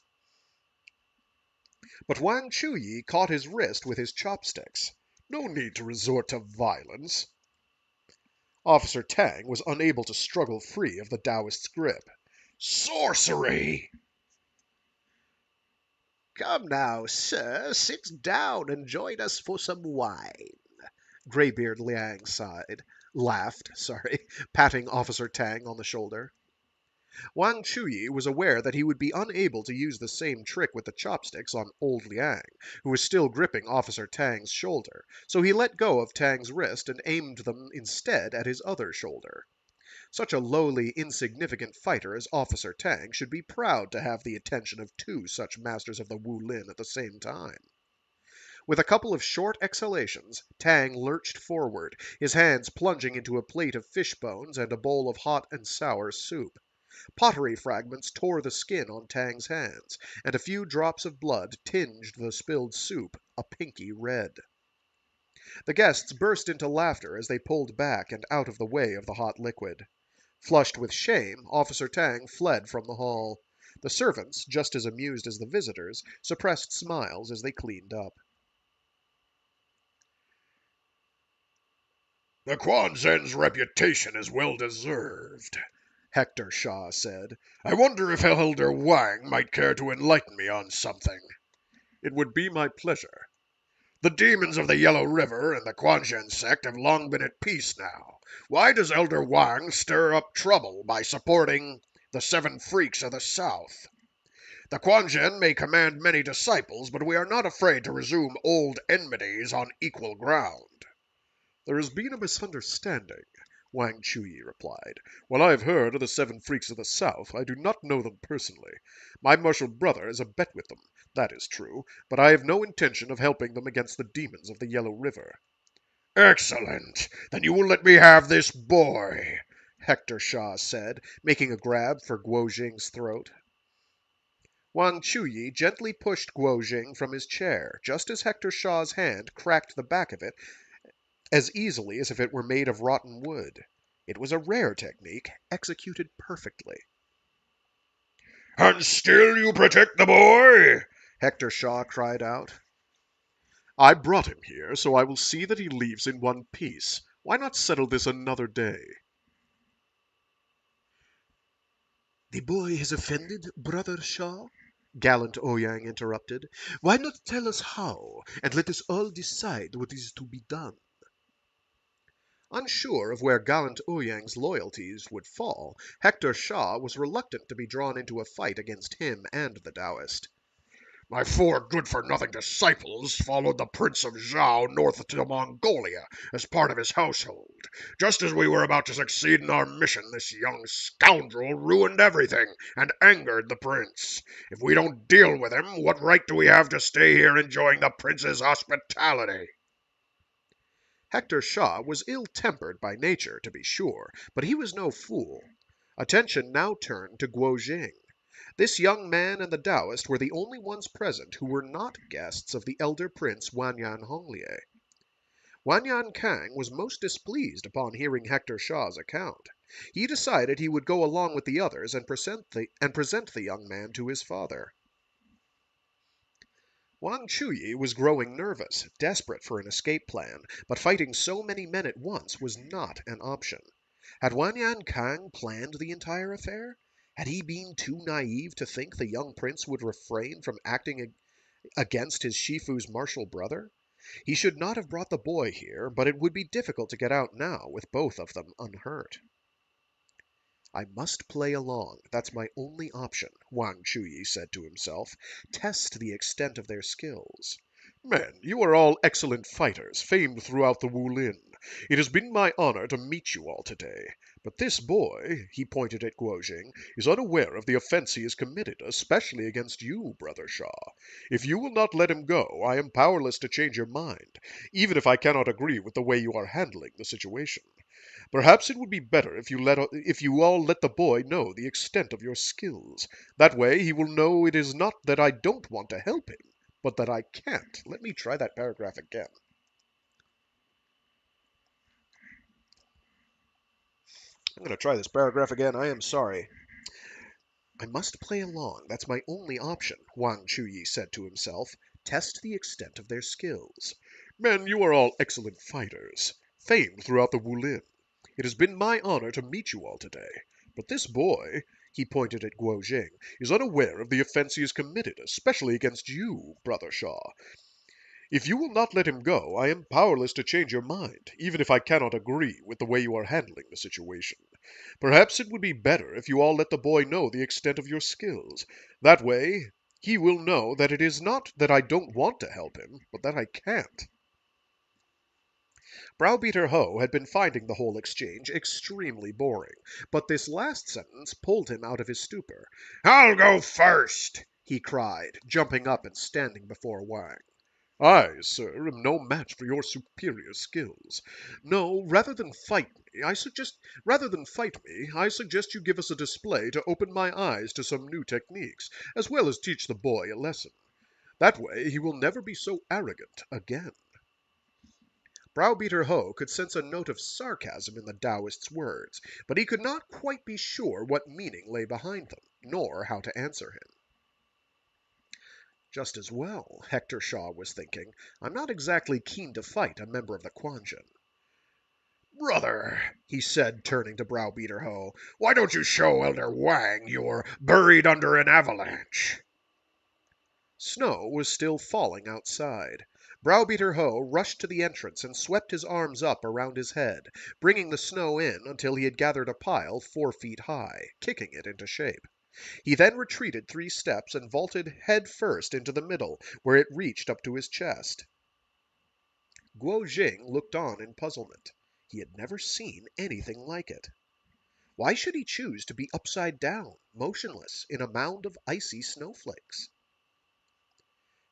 But Wang Chuyi caught his wrist with his chopsticks. No need to resort to violence. Officer Tang was unable to struggle free of the Taoist's grip. Sorcery! Come now, sir, sit down and join us for some wine. Greybeard Liang laughed, patting Officer Tang on the shoulder. Wang Chuyi was aware that he would be unable to use the same trick with the chopsticks on old Liang, who was still gripping Officer Tang's shoulder, so he let go of Tang's wrist and aimed them instead at his other shoulder. Such a lowly, insignificant fighter as Officer Tang should be proud to have the attention of 2 such masters of the Wu Lin at the same time. With a couple of short exhalations, Tang lurched forward, his hands plunging into a plate of fish bones and a bowl of hot and sour soup. Pottery fragments tore the skin on Tang's hands, and a few drops of blood tinged the spilled soup a pinky red. The guests burst into laughter as they pulled back and out of the way of the hot liquid. Flushed with shame, Officer Tang fled from the hall. The servants, just as amused as the visitors, suppressed smiles as they cleaned up. The Quan Zhen's reputation is well deserved, Hector Shaw said. I wonder if Elder Wang might care to enlighten me on something. It would be my pleasure. The demons of the Yellow River and the Quanzhen sect have long been at peace now. Why does Elder Wang stir up trouble by supporting the 7 freaks of the South? The Quanzhen may command many disciples, but we are not afraid to resume old enmities on equal ground. There has been a misunderstanding, Wang Chuyi replied. While I have heard of the 7 freaks of the south, I do not know them personally. My martial brother has a bet with them, that is true, but I have no intention of helping them against the demons of the Yellow River. Excellent! Then you will let me have this boy, Hector Shaw said, making a grab for Guo Jing's throat. Wang Chuyi gently pushed Guo Jing from his chair, just as Hector Shaw's hand cracked the back of it as easily as if it were made of rotten wood. It was a rare technique, executed perfectly. And still you protect the boy? Hector Shaw cried out. I brought him here, so I will see that he leaves in one piece. Why not settle this another day? The boy has offended, Brother Shaw? Gallant Ouyang interrupted. Why not tell us how, and let us all decide what is to be done? Unsure of where gallant Ouyang's loyalties would fall, Hector Shaw was reluctant to be drawn into a fight against him and the Taoist. My 4 good-for-nothing disciples followed the Prince of Zhao north to Mongolia as part of his household. Just as we were about to succeed in our mission, this young scoundrel ruined everything and angered the prince. If we don't deal with him, what right do we have to stay here enjoying the prince's hospitality? Hector Shaw was ill-tempered by nature, to be sure, but he was no fool. Attention now turned to Guo Jing. This young man and the Taoist were the only ones present who were not guests of the elder prince Wanyan Honglie. Wanyan Kang was most displeased upon hearing Hector Shaw's account. He decided he would go along with the others and present the young man to his father. Wang Chuyi was growing nervous, desperate for an escape plan, but fighting so many men at once was not an option. Had Wanyan Kang planned the entire affair? Had he been too naive to think the young prince would refrain from acting against his Shifu's martial brother? He should not have brought the boy here, but it would be difficult to get out now with both of them unhurt. I must play along. That's my only option, Wang Chuyi said to himself. Test the extent of their skills. Men, you are all excellent fighters, famed throughout the Wulin. It has been my honor to meet you all today. But this boy, he pointed at Guo Jing, is unaware of the offense he has committed, especially against you, Brother Shaw. If you will not let him go, I am powerless to change your mind, even if I cannot agree with the way you are handling the situation. Perhaps it would be better if you all let the boy know the extent of your skills. That way he will know it is not that I don't want to help him, but that I can't. Let me try that paragraph again. I'm going to try this paragraph again. I am sorry. I must play along. That's my only option, Wang Chuyi said to himself. Test the extent of their skills. Men, you are all excellent fighters, famed throughout the Wulin. It has been my honor to meet you all today. But this boy, he pointed at Guo Jing, is unaware of the offense he has committed, especially against you, Brother Shaw. If you will not let him go, I am powerless to change your mind, even if I cannot agree with the way you are handling the situation. Perhaps it would be better if you all let the boy know the extent of your skills. That way he will know that it is not that I don't want to help him, but that I can't. Browbeater Ho had been finding the whole exchange extremely boring, but this last sentence pulled him out of his stupor. I'll go first, he cried, jumping up and standing before Wang. I, sir, am no match for your superior skills. No, rather than fight me, I suggest you give us a display to open my eyes to some new techniques, as well as teach the boy a lesson. That way he will never be so arrogant again. Browbeater Ho could sense a note of sarcasm in the Taoist's words, but he could not quite be sure what meaning lay behind them, nor how to answer him. Just as well, Hector Shaw was thinking. I'm not exactly keen to fight a member of the Quanjin. Brother, he said, turning to Browbeater Ho, why don't you show Elder Wang you're buried under an avalanche? Snow was still falling outside. Browbeater Ho rushed to the entrance and swept his arms up around his head, bringing the snow in until he had gathered a pile 4 feet high, kicking it into shape. He then retreated 3 steps and vaulted head first into the middle, where it reached up to his chest. Guo Jing looked on in puzzlement. He had never seen anything like it. Why should he choose to be upside down, motionless, in a mound of icy snowflakes?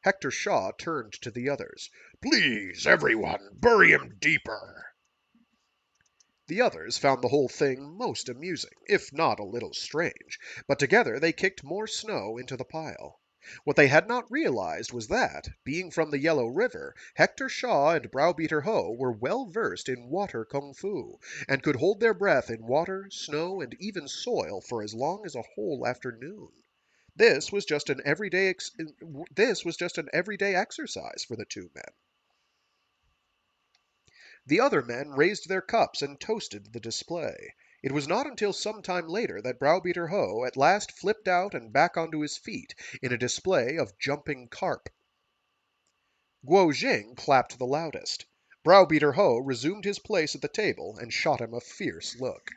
Hector Shaw turned to the others. Please, everyone, bury him deeper. The others found the whole thing most amusing, if not a little strange, but together they kicked more snow into the pile. What they had not realized was that, being from the Yellow River, Hector Shaw and Browbeater Ho were well versed in water kung fu, and could hold their breath in water, snow, and even soil for as long as a whole afternoon. This was just an everyday exercise for the two men. The other men raised their cups and toasted the display. It was not until some time later that Browbeater Ho at last flipped out and back onto his feet in a display of jumping carp. Guo Jing clapped the loudest. Browbeater Ho resumed his place at the table and shot him a fierce look.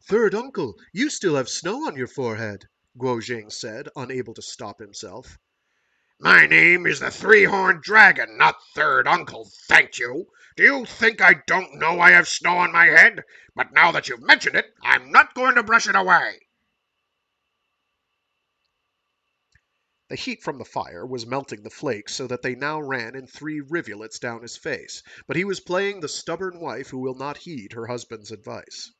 "Third uncle, you still have snow on your forehead," Guo Jing said, unable to stop himself. My name is the Three-Horned Dragon, not Third Uncle, thank you. Do you think I don't know I have snow on my head? But now that you've mentioned it, I'm not going to brush it away. The heat from the fire was melting the flakes so that they now ran in 3 rivulets down his face, but he was playing the stubborn wife who will not heed her husband's advice.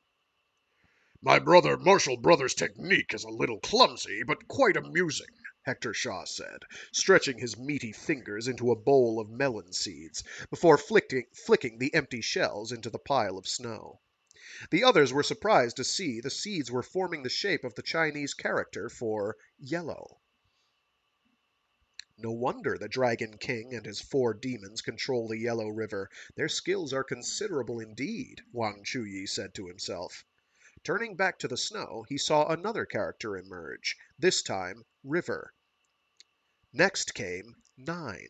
My brother Marshal Brother's technique is a little clumsy, but quite amusing, Hector Shaw said, stretching his meaty fingers into a bowl of melon seeds, before flicking the empty shells into the pile of snow. The others were surprised to see the seeds were forming the shape of the Chinese character for yellow. No wonder the Dragon King and his 4 demons control the Yellow River. Their skills are considerable indeed, Wang Chuyi said to himself. Turning back to the snow, he saw another character emerge, this time River. Next came 9,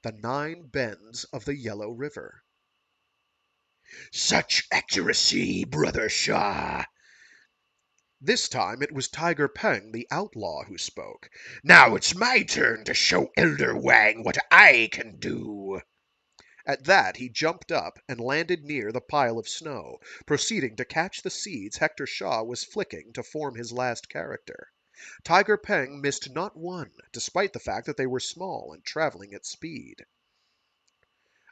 the 9 bends of the Yellow River. Such accuracy, Brother Shaw. This time it was Tiger Peng, the outlaw, who spoke. Now it's my turn to show Elder Wang what I can do. At that he jumped up and landed near the pile of snow, proceeding to catch the seeds Hector Shaw was flicking to form his last character. Tiger Peng missed not one, despite the fact that they were small and traveling at speed.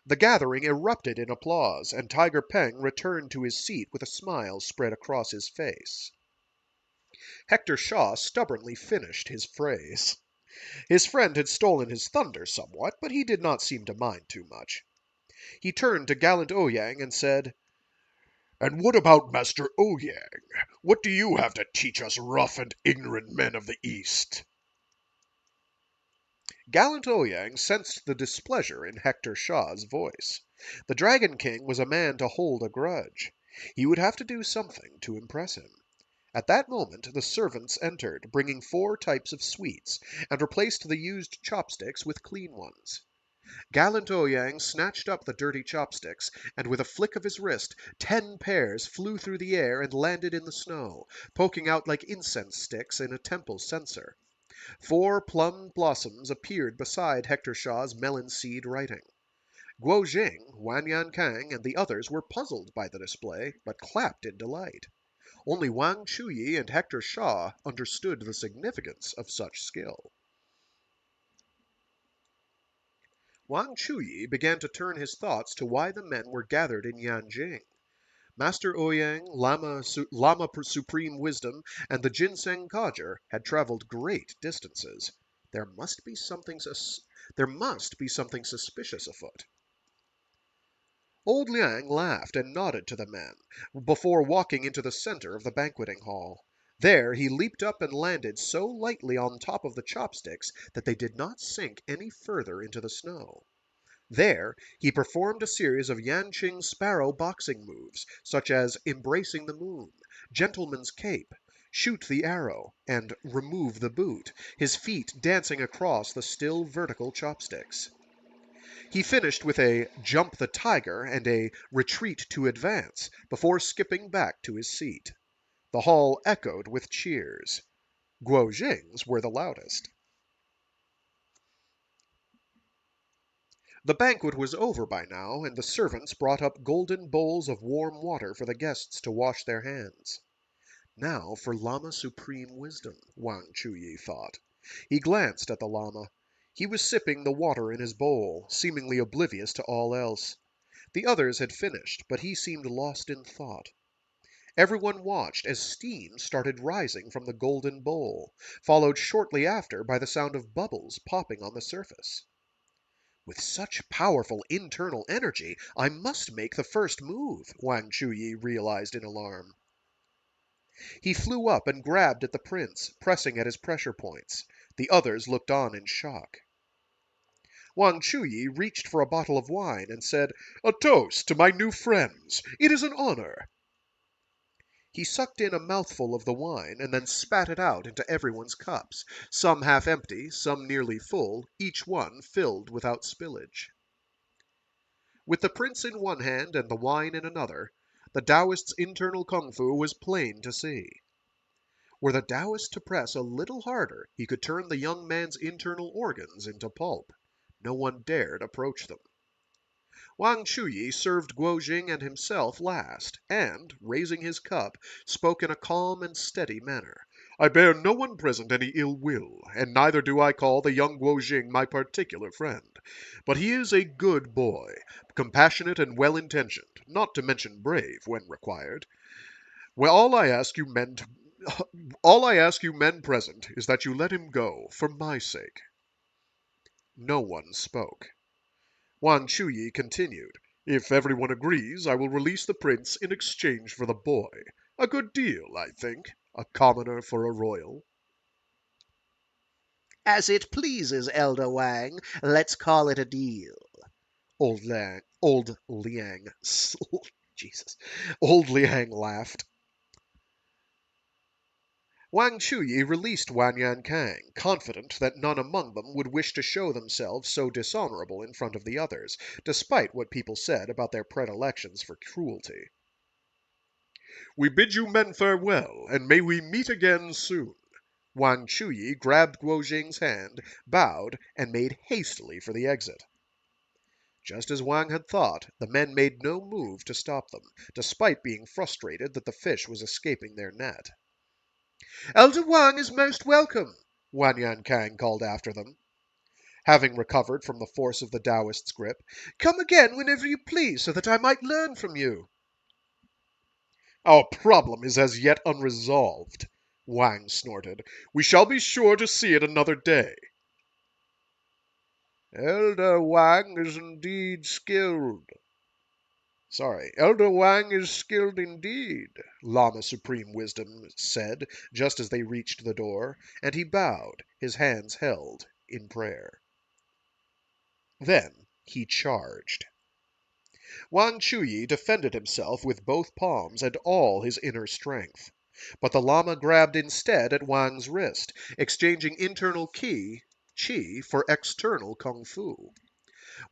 The gathering erupted in applause, and Tiger Peng returned to his seat with a smile spread across his face. Hector Shaw stubbornly finished his phrase. His friend had stolen his thunder somewhat, but he did not seem to mind too much. He turned to gallant Ouyang and said, And what about Master Ouyang? What do you have to teach us rough and ignorant men of the East? Gallant Ouyang sensed the displeasure in Hector Shaw's voice. The Dragon King was a man to hold a grudge. He would have to do something to impress him. At that moment the servants entered, bringing 4 types of sweets, and replaced the used chopsticks with clean ones. Gallant Ouyang snatched up the dirty chopsticks, and with a flick of his wrist 10 pairs flew through the air and landed in the snow, poking out like incense sticks in a temple censer. 4 plum blossoms appeared beside Hector Shaw's melon seed writing. Guo Jing, Wanyan Kang, and the others were puzzled by the display, but clapped in delight. Only Wang Chuyi and Hector Shaw understood the significance of such skill. Wang Chuyi began to turn his thoughts to why the men were gathered in Yanjing. Master Ouyang, Lama Supreme Wisdom, and the Ginseng Codger had traveled great distances. There must be something suspicious afoot. Old Liang laughed and nodded to the men, before walking into the center of the banqueting hall. There he leaped up and landed so lightly on top of the chopsticks that they did not sink any further into the snow. There he performed a series of Yanqing sparrow boxing moves, such as Embracing the Moon, Gentleman's Cape, Shoot the Arrow, and Remove the Boot, his feet dancing across the still vertical chopsticks. He finished with a Jump the Tiger and a Retreat to Advance, before skipping back to his seat. The hall echoed with cheers. Guo Jing's were the loudest. The banquet was over by now, and the servants brought up golden bowls of warm water for the guests to wash their hands. Now for Lama Supreme Wisdom, Wang Chuyi thought. He glanced at the Lama. He was sipping the water in his bowl, seemingly oblivious to all else. The others had finished, but he seemed lost in thought. Everyone watched as steam started rising from the golden bowl, followed shortly after by the sound of bubbles popping on the surface. With such powerful internal energy, I must make the first move, Wang Chuyi realized in alarm. He flew up and grabbed at the prince, pressing at his pressure points. The others looked on in shock. Wang Chuyi reached for a bottle of wine and said, "A toast to my new friends. It is an honor." He sucked in a mouthful of the wine and then spat it out into everyone's cups, some half empty, some nearly full, each one filled without spillage. With the prince in one hand and the wine in another, the Taoist's internal kung fu was plain to see. Were the Taoist to press a little harder, he could turn the young man's internal organs into pulp. No one dared approach them. Wang Chuyi served Guo Jing and himself last, and, raising his cup, spoke in a calm and steady manner. I bear no one present any ill will, and neither do I call the young Guo Jing my particular friend. But he is a good boy, compassionate and well-intentioned, not to mention brave when required. Well, all I ask you men present is that you let him go, for my sake. No one spoke. Wang Chuyi continued. If everyone agrees, I will release the prince in exchange for the boy. A good deal, I think. A commoner for a royal. As it pleases, Elder Wang. Let's call it a deal. Old Liang, Jesus. Old Liang laughed. Wang Chuyi released Wanyan Kang, confident that none among them would wish to show themselves so dishonorable in front of the others, despite what people said about their predilections for cruelty. We bid you men farewell, and may we meet again soon. Wang Chuyi grabbed Guo Jing's hand, bowed, and made hastily for the exit. Just as Wang had thought, the men made no move to stop them, despite being frustrated that the fish was escaping their net. "Elder Wang is most welcome," Wanyan Kang called after them. Having recovered from the force of the Taoist's grip, "come again whenever you please, so that I might learn from you." Our problem is as yet unresolved, Wang snorted. We shall be sure to see it another day. Elder Wang is indeed skilled. Elder Wang is skilled indeed, Lama Supreme Wisdom said just as they reached the door, and he bowed, his hands held in prayer. Then he charged. Wang Chuyi defended himself with both palms and all his inner strength. But the Lama grabbed instead at Wang's wrist, exchanging internal qi for external kung fu.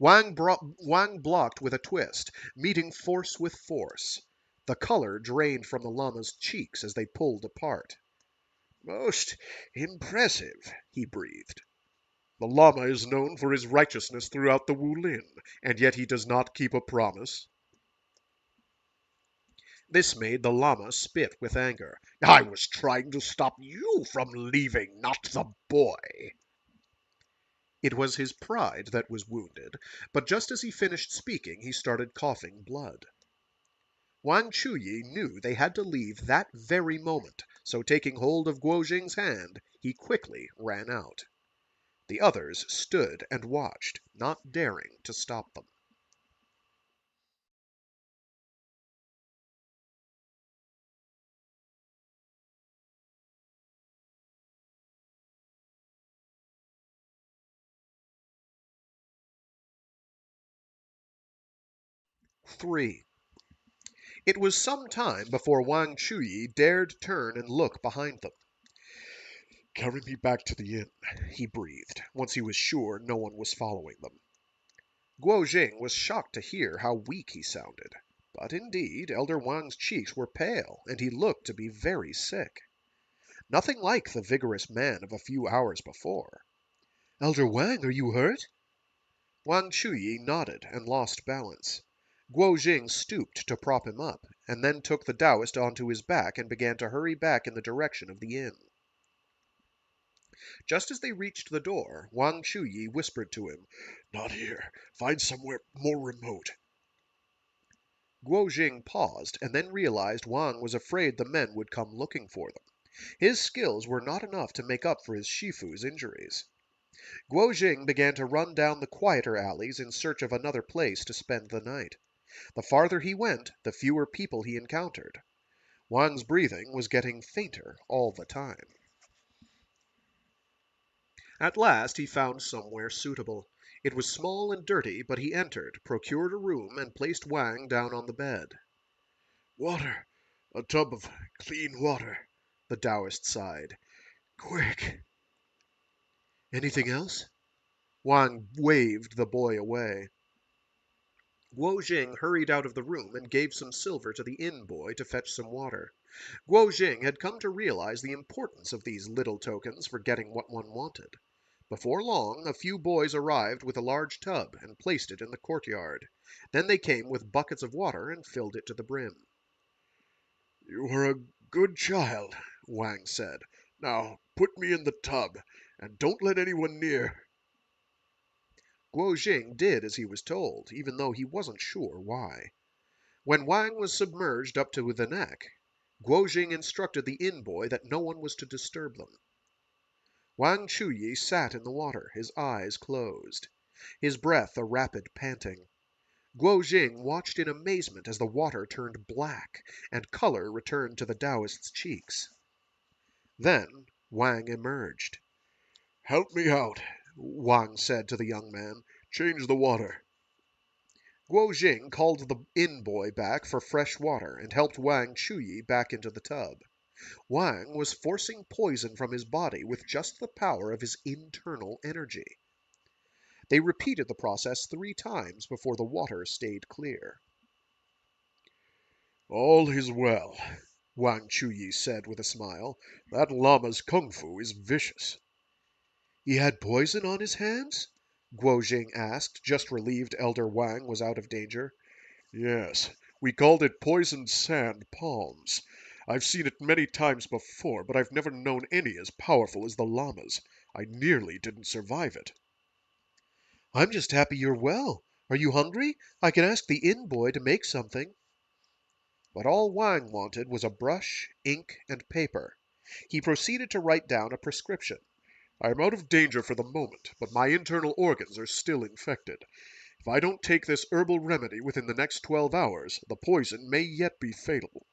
Wang blocked with a twist, meeting force with force. The color drained from the Lama's cheeks as they pulled apart. Most impressive, he breathed. The Lama is known for his righteousness throughout the Wulin, and yet he does not keep a promise. This made the Lama spit with anger. I was trying to stop you from leaving, not the boy. It was his pride that was wounded, but just as he finished speaking he started coughing blood. Wang Chuyi knew they had to leave that very moment, so taking hold of Guo Jing's hand, he quickly ran out. The others stood and watched, not daring to stop them. III. It was some time before Wang Chuyi dared turn and look behind them. Carry me back to the inn, he breathed, once he was sure no one was following them. Guo Jing was shocked to hear how weak he sounded. But indeed, Elder Wang's cheeks were pale, and he looked to be very sick. Nothing like the vigorous man of a few hours before. "Elder Wang, are you hurt?" Wang Chuyi nodded and lost balance. Guo Jing stooped to prop him up, and then took the Taoist onto his back and began to hurry back in the direction of the inn. Just as they reached the door, Wang Chuyi whispered to him, Not here. Find somewhere more remote. Guo Jing paused and then realized Wang was afraid the men would come looking for them. His skills were not enough to make up for his Shifu's injuries. Guo Jing began to run down the quieter alleys in search of another place to spend the night. The farther he went, the fewer people he encountered. Wang's breathing was getting fainter all the time. At last he found somewhere suitable. It was small and dirty, but he entered, procured a room, and placed Wang down on the bed. Water. A tub of clean water. The Taoist sighed. Quick. Anything else? Wang waved the boy away. Guo Jing hurried out of the room and gave some silver to the inn boy to fetch some water. Guo Jing had come to realize the importance of these little tokens for getting what one wanted. Before long, a few boys arrived with a large tub and placed it in the courtyard. Then they came with buckets of water and filled it to the brim. You are a good child, Wang said. Now put me in the tub, and don't let anyone near. Guo Jing did as he was told, even though he wasn't sure why. When Wang was submerged up to the neck, Guo Jing instructed the inn boy that no one was to disturb them. Wang Chuyi sat in the water, his eyes closed, his breath a rapid panting. Guo Jing watched in amazement as the water turned black and color returned to the Taoist's cheeks. Then Wang emerged. Help me out, Wang said to the young man. Change the water. Guo Jing called the inn boy back for fresh water and helped Wang Chuyi back into the tub. Wang was forcing poison from his body with just the power of his internal energy. They repeated the process 3 times before the water stayed clear. All is well, Wang Chuyi said with a smile. That llama's kung fu is vicious. He had poison on his hands? Guo Jing asked, just relieved Elder Wang was out of danger. Yes, we called it poisoned sand palms. I've seen it many times before, but I've never known any as powerful as the llama's. I nearly didn't survive it. I'm just happy you're well. Are you hungry? I can ask the inn boy to make something. But all Wang wanted was a brush, ink, and paper. He proceeded to write down a prescription. I am out of danger for the moment, but my internal organs are still infected. If I don't take this herbal remedy within the next 12 hours, the poison may yet be fatal.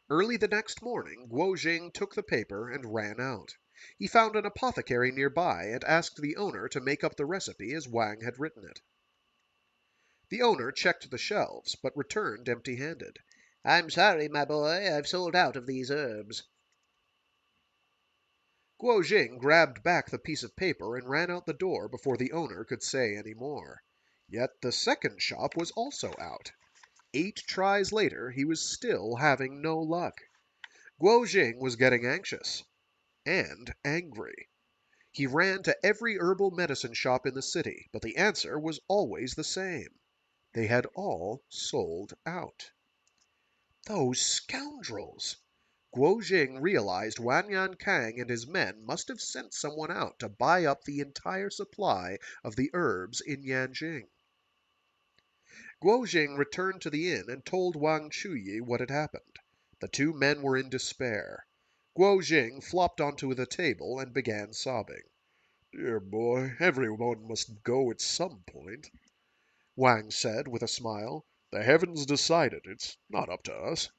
Early the next morning, Guo Jing took the paper and ran out. He found an apothecary nearby and asked the owner to make up the recipe as Wang had written it. The owner checked the shelves, but returned empty-handed. I'm sorry, my boy, I've sold out of these herbs. Guo Jing grabbed back the piece of paper and ran out the door before the owner could say any more. Yet the second shop was also out. 8 tries later, he was still having no luck. Guo Jing was getting anxious and angry. He ran to every herbal medicine shop in the city, but the answer was always the same. They had all sold out. Those scoundrels! Guo Jing realized Wanyan Kang and his men must have sent someone out to buy up the entire supply of the herbs in Yanjing. Guo Jing returned to the inn and told Wang Chuyi what had happened. The 2 men were in despair. Guo Jing flopped onto the table and began sobbing. Dear boy, everyone must go at some point, Wang said with a smile. The heavens decided. It's not up to us.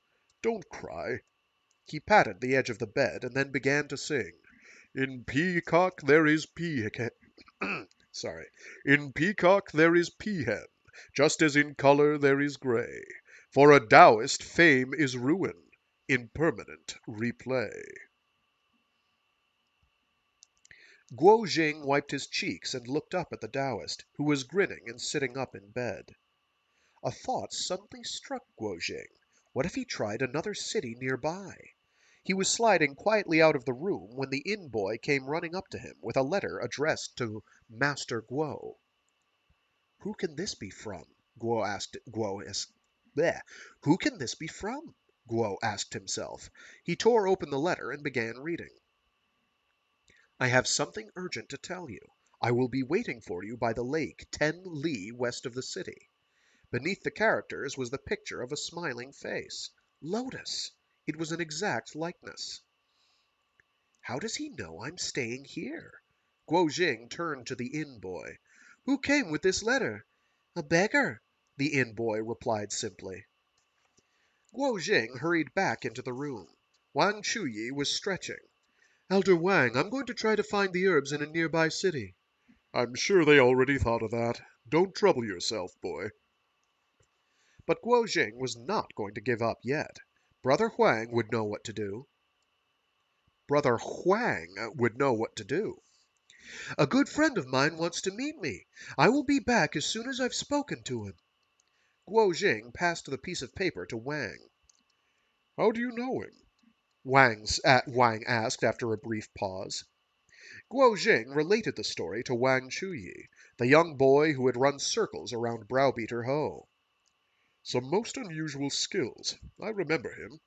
Don't cry. He patted the edge of the bed and then began to sing. In peacock there is In peacock there is peahen, just as in color there is gray. For a Taoist fame is ruin, in permanent replay. Guo Jing wiped his cheeks and looked up at the Taoist, who was grinning and sitting up in bed. A thought suddenly struck Guo Jing. What if he tried another city nearby? He was sliding quietly out of the room when the inn boy came running up to him with a letter addressed to Master Guo. Who can this be from? Guo asked. Bleh. Who can this be from? Guo asked himself. He tore open the letter and began reading. I have something urgent to tell you. I will be waiting for you by the lake 10 li west of the city. Beneath the characters was the picture of a smiling face. Lotus! It was an exact likeness. How does he know I'm staying here? Guo Jing turned to the inn boy. Who came with this letter? A beggar, the inn boy replied simply. Guo Jing hurried back into the room. Wang Chuyi was stretching. Elder Wang, I'm going to try to find the herbs in a nearby city. I'm sure they already thought of that. Don't trouble yourself, boy. But Guo Jing was not going to give up yet. Brother Hwang would know what to do. Brother Hwang would know what to do. A good friend of mine wants to meet me. I will be back as soon as I've spoken to him. Guo Jing passed the piece of paper to Wang. How do you know him? Wang asked after a brief pause. Guo Jing related the story to Wang Chuyi, the young boy who had run circles around Browbeater Ho. Some most unusual skills. I remember him.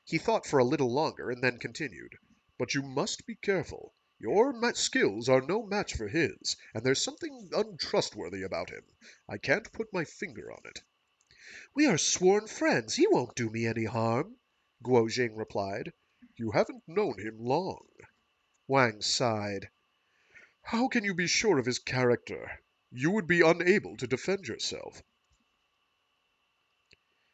He thought for a little longer and then continued. But you must be careful. Your skills are no match for his, and there's something untrustworthy about him. I can't put my finger on it. We are sworn friends. He won't do me any harm, Guo Jing replied. You haven't known him long. Wang sighed. How can you be sure of his character? You would be unable to defend yourself.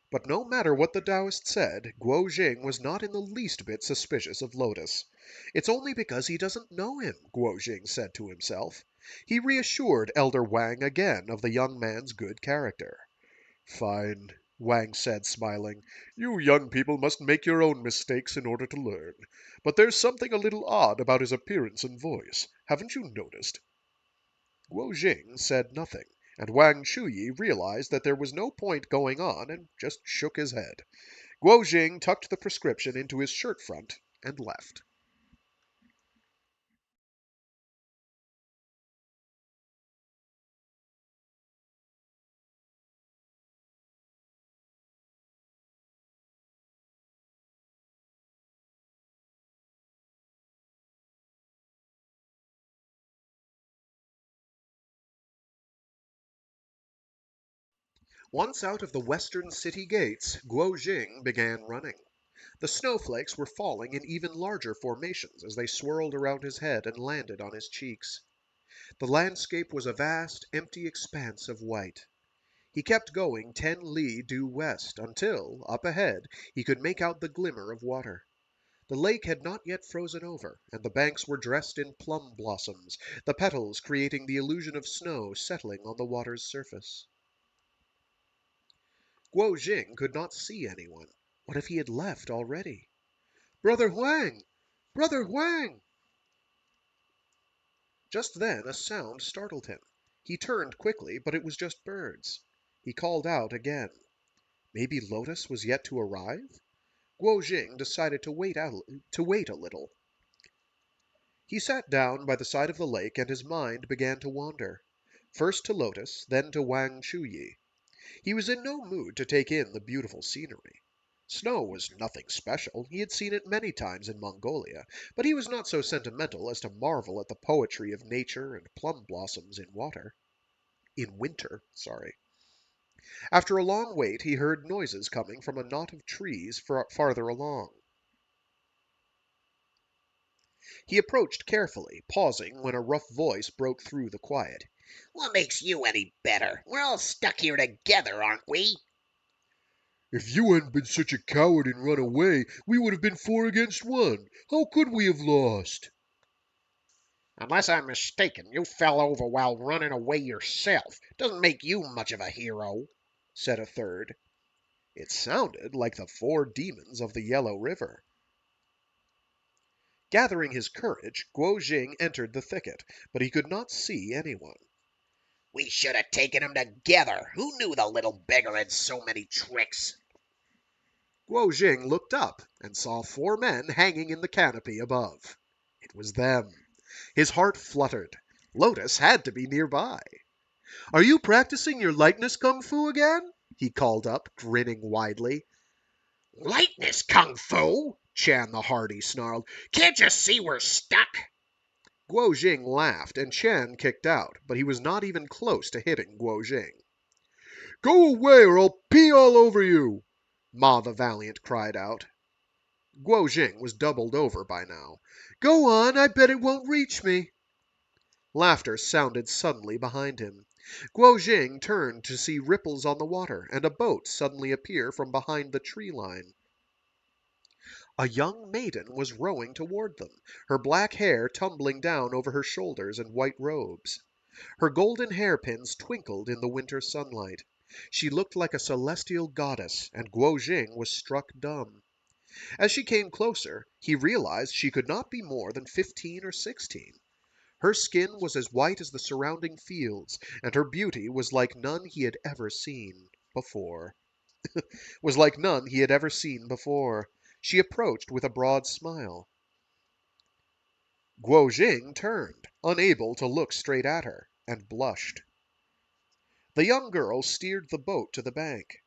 But no matter what the Taoist said, Guo Jing was not in the least bit suspicious of Lotus. It's only because he doesn't know him, Guo Jing said to himself. He reassured Elder Wang again of the young man's good character. Fine, Wang said, smiling. You young people must make your own mistakes in order to learn. But there's something a little odd about his appearance and voice. Haven't you noticed? Guo Jing said nothing, and Wang Chuyi realized that there was no point going on and just shook his head. Guo Jing tucked the prescription into his shirt front and left. Once out of the western city gates, Guo Jing began running. The snowflakes were falling in even larger formations as they swirled around his head and landed on his cheeks. The landscape was a vast, empty expanse of white. He kept going 10 li due west until, up ahead, he could make out the glimmer of water. The lake had not yet frozen over, and the banks were dressed in plum blossoms, the petals creating the illusion of snow settling on the water's surface. Guo Jing could not see anyone. What if he had left already? Brother Hwang! Brother Hwang! Just then a sound startled him. He turned quickly, but it was just birds. He called out again. Maybe Lotus was yet to arrive? Guo Jing decided to wait a little. He sat down by the side of the lake and his mind began to wander. First to Lotus, then to Wang Chuyi. He was in no mood to take in the beautiful scenery. Snow was nothing special. He had seen it many times in Mongolia, but he was not so sentimental as to marvel at the poetry of nature and plum blossoms in winter. After a long wait, he heard noises coming from a knot of trees farther along. He approached carefully, pausing when a rough voice broke through the quiet. What makes you any better? We're all stuck here together, aren't we? If you hadn't been such a coward and run away, we would have been 4 against 1. How could we have lost? Unless I'm mistaken, you fell over while running away yourself. Doesn't make you much of a hero, said a third. It sounded like the 4 demons of the Yellow River. Gathering his courage, Guo Jing entered the thicket, but he could not see anyone. We should have taken him together. Who knew the little beggar had so many tricks? Guo Jing looked up and saw 4 men hanging in the canopy above. It was them. His heart fluttered. Lotus had to be nearby. "Are you practicing your lightness kung fu again?" he called up, grinning widely. Lightness kung fu? Chan the Hardy snarled. Can't you see we're stuck? Guo Jing laughed, and Chen kicked out, but he was not even close to hitting Guo Jing. Go away or I'll pee all over you! Ma the Valiant cried out. Guo Jing was doubled over by now. "Go on, I bet it won't reach me." Laughter sounded suddenly behind him. Guo Jing turned to see ripples on the water, and a boat suddenly appear from behind the tree line. A young maiden was rowing toward them, her black hair tumbling down over her shoulders in white robes. Her golden hairpins twinkled in the winter sunlight. She looked like a celestial goddess, and Guo Jing was struck dumb. As she came closer, he realized she could not be more than 15 or 16. Her skin was as white as the surrounding fields, and her beauty was like none he had ever seen before. She approached with a broad smile. Guo Jing turned, unable to look straight at her, and blushed. The young girl steered the boat to the bank.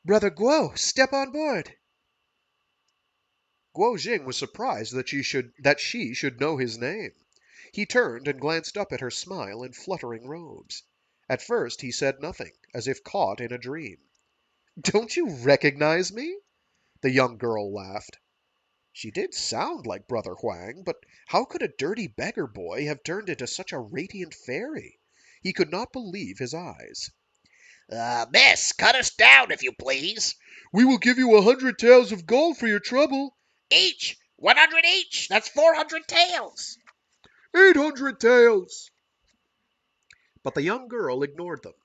"Brother Guo, step on board." Guo Jing was surprised that she should know his name. He turned and glanced up at her smile and fluttering robes. At first he said nothing, as if caught in a dream. "Don't you recognize me?" The young girl laughed. She did sound like Brother Hwang, but how could a dirty beggar boy have turned into such a radiant fairy? He could not believe his eyes. Miss, cut us down if you please. We will give you 100 taels of gold for your trouble. Each! 100 each! That's 400 taels! 800 taels! But the young girl ignored them.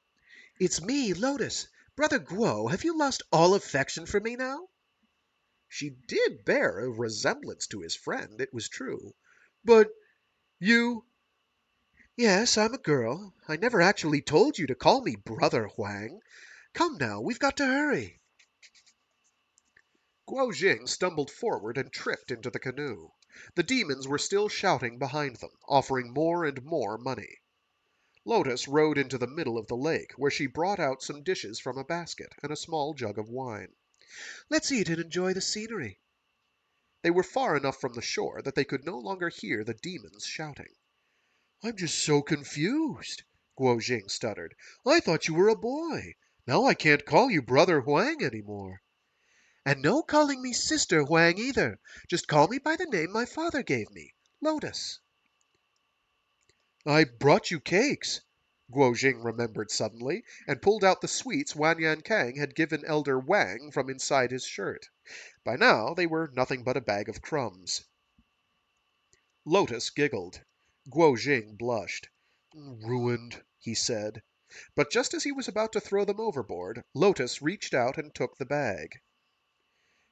"It's me, Lotus. Brother Guo, have you lost all affection for me now?" She did bear a resemblance to his friend, it was true. But you... "Yes, I'm a girl. I never actually told you to call me Brother Hwang. Come now, we've got to hurry." Guo Jing stumbled forward and tripped into the canoe. The demons were still shouting behind them, offering more and more money. Lotus rowed into the middle of the lake, where she brought out some dishes from a basket and a small jug of wine. "Let's eat and enjoy the scenery." They were far enough from the shore that they could no longer hear the demons shouting. I'm just so confused, Guo Jing stuttered. I thought you were a boy. Now I can't call you Brother Hwang anymore. "And no calling me Sister Hwang either. Just call me by the name my father gave me, Lotus." I brought you cakes. Guo Jing remembered suddenly, and pulled out the sweets Wan Yan Kang had given Elder Wang from inside his shirt. By now they were nothing but a bag of crumbs. Lotus giggled. Guo Jing blushed. Ruined, he said. But just as he was about to throw them overboard, Lotus reached out and took the bag.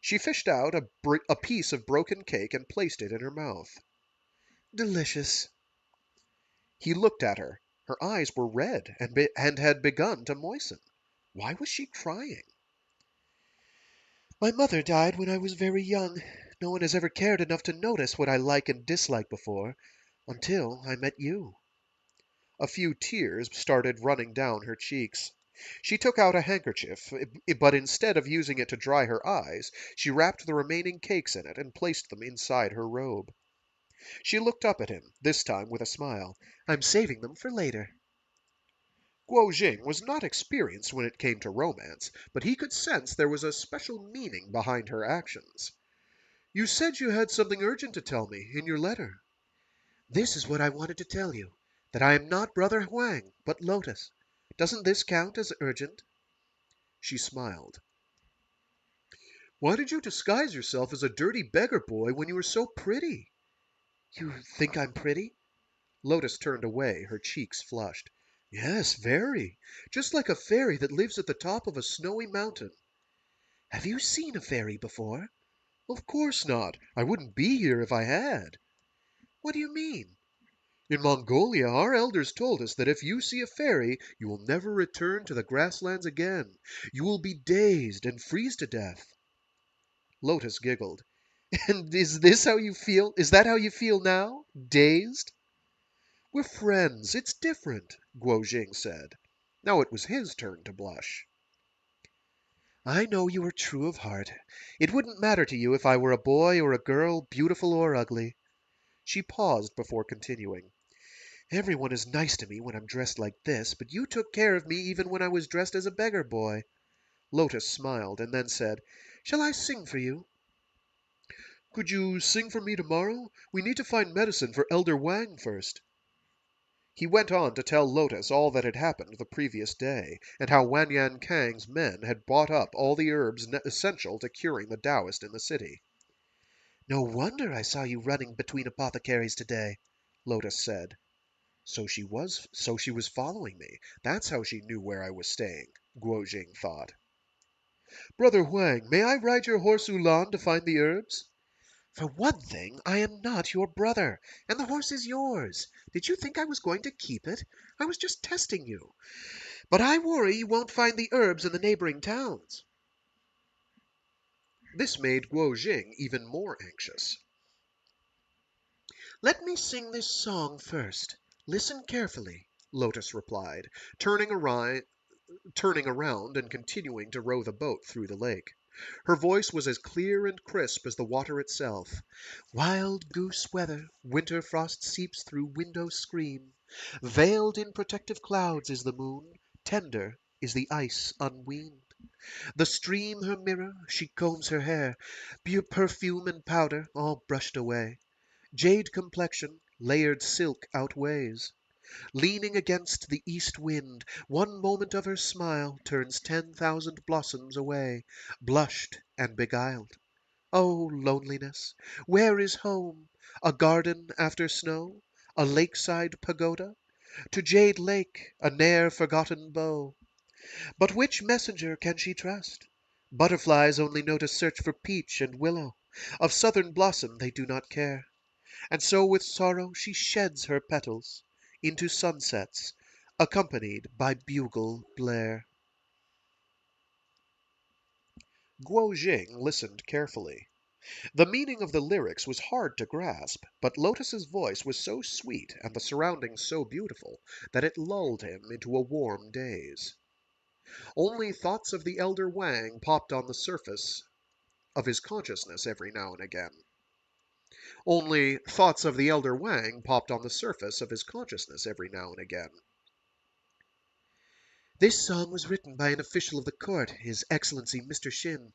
She fished out a piece of broken cake and placed it in her mouth. "Delicious." He looked at her. Her eyes were red and had begun to moisten. Why was she crying? "My mother died when I was very young. No one has ever cared enough to notice what I like and dislike before, until I met you." A few tears started running down her cheeks. She took out a handkerchief, but instead of using it to dry her eyes, she wrapped the remaining cakes in it and placed them inside her robe. She looked up at him, this time with a smile. "I'm saving them for later." Guo Jing was not experienced when it came to romance, but he could sense there was a special meaning behind her actions. You said you had something urgent to tell me in your letter. "This is what I wanted to tell you, that I am not Brother Hwang, but Lotus. Doesn't this count as urgent?" She smiled. Why did you disguise yourself as a dirty beggar boy when you were so pretty? "You think I'm pretty?" Lotus turned away, her cheeks flushed. Yes, very. Just like a fairy that lives at the top of a snowy mountain. "Have you seen a fairy before?" Of course not. I wouldn't be here if I had. "What do you mean?" In Mongolia, our elders told us that if you see a fairy, you will never return to the grasslands again. You will be dazed and freeze to death." Lotus giggled. And is this how you feel? Is that how you feel now? Dazed? We're friends. It's different, Guo Jing said. Now it was his turn to blush. I know you are true of heart. It wouldn't matter to you if I were a boy or a girl, beautiful or ugly. She paused before continuing. Everyone is nice to me when I'm dressed like this, but you took care of me even when I was dressed as a beggar boy. Lotus smiled and then said, Shall I sing for you? Could you sing for me tomorrow? We need to find medicine for Elder Wang first. He went on to tell Lotus all that had happened the previous day, and how Wanyan Kang's men had bought up all the herbs essential to curing the Taoist in the city. No wonder I saw you running between apothecaries today, Lotus said. So she was following me. That's how she knew where I was staying, Guo Jing thought. Brother Huang, may I ride your horse Ulan to find the herbs? For one thing, I am not your brother, and the horse is yours. Did you think I was going to keep it? I was just testing you. But I worry you won't find the herbs in the neighboring towns. This made Guo Jing even more anxious. Let me sing this song first. Listen carefully, Lotus replied, turning around and continuing to row the boat through the lake. Her voice was as clear and crisp as the water itself. Wild goose weather, winter frost seeps through window screen. Veiled in protective clouds is the moon, tender is the ice unweaned. The stream her mirror, she combs her hair, perfume and powder all brushed away. Jade complexion, layered silk outweighs. Leaning against the east wind, one moment of her smile turns 10,000 blossoms away, blushed and beguiled. Oh, loneliness! Where is home? A garden after snow? A lakeside pagoda? To Jade Lake, a ne'er forgotten bow. But which messenger can she trust? Butterflies only know to search for peach and willow. Of southern blossom they do not care. And so with sorrow she sheds her petals into sunsets, accompanied by bugle blare. Guo Jing listened carefully. The meaning of the lyrics was hard to grasp, but Lotus's voice was so sweet and the surroundings so beautiful that it lulled him into a warm daze. Only thoughts of the elder Wang popped on the surface of his consciousness every now and again. Only thoughts of the elder Wang popped on the surface of his consciousness every now and again. This song was written by an official of the court, His Excellency Mr. Shin,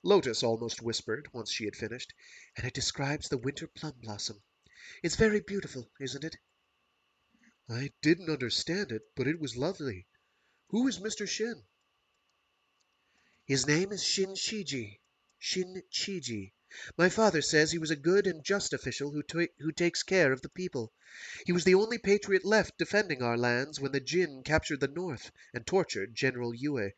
Lotus almost whispered, once she had finished, and it describes the winter plum blossom. It's very beautiful, isn't it? I didn't understand it, but it was lovely. Who is Mr. Shin? His name is Shin Chiji. Shin Chiji. My father says he was a good and just official who takes care of the people. He was the only patriot left defending our lands when the Jin captured the north and tortured General Yue.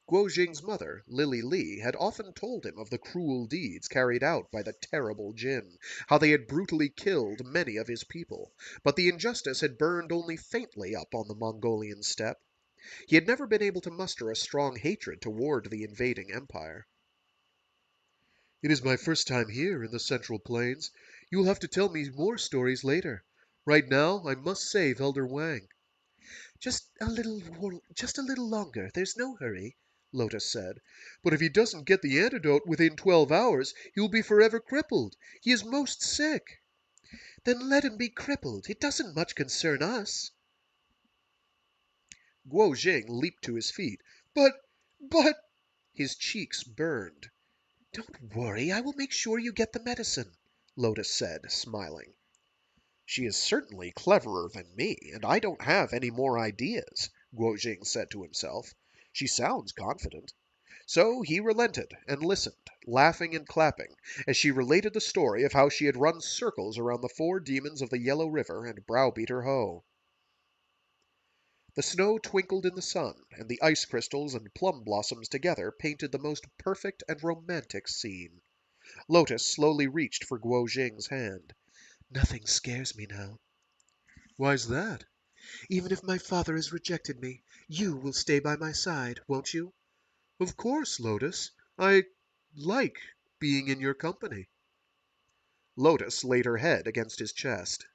Guo Jing's mother, Lily Li, had often told him of the cruel deeds carried out by the terrible Jin, how they had brutally killed many of his people, but the injustice had burned only faintly up on the Mongolian steppe. He had never been able to muster a strong hatred toward the invading empire. It is my first time here in the Central Plains. You will have to tell me more stories later. Right now, I must save Elder Wang. Just a little longer. There's no hurry, Lotus said. But if he doesn't get the antidote within 12 hours, he will be forever crippled. He is most sick. Then let him be crippled. It doesn't much concern us. Guo Jing leaped to his feet. But... His cheeks burned. Don't worry, I will make sure you get the medicine, Lotus said, smiling. She is certainly cleverer than me, and I don't have any more ideas, Guo Jing said to himself. She sounds confident. So he relented and listened, laughing and clapping, as she related the story of how she had run circles around the 4 demons of the Yellow River and browbeat her hoe. The snow twinkled in the sun, and the ice crystals and plum blossoms together painted the most perfect and romantic scene. Lotus slowly reached for Guo Jing's hand. Nothing scares me now. Why's that? Even if my father has rejected me, you will stay by my side, won't you? Of course, Lotus. I like being in your company. Lotus laid her head against his chest.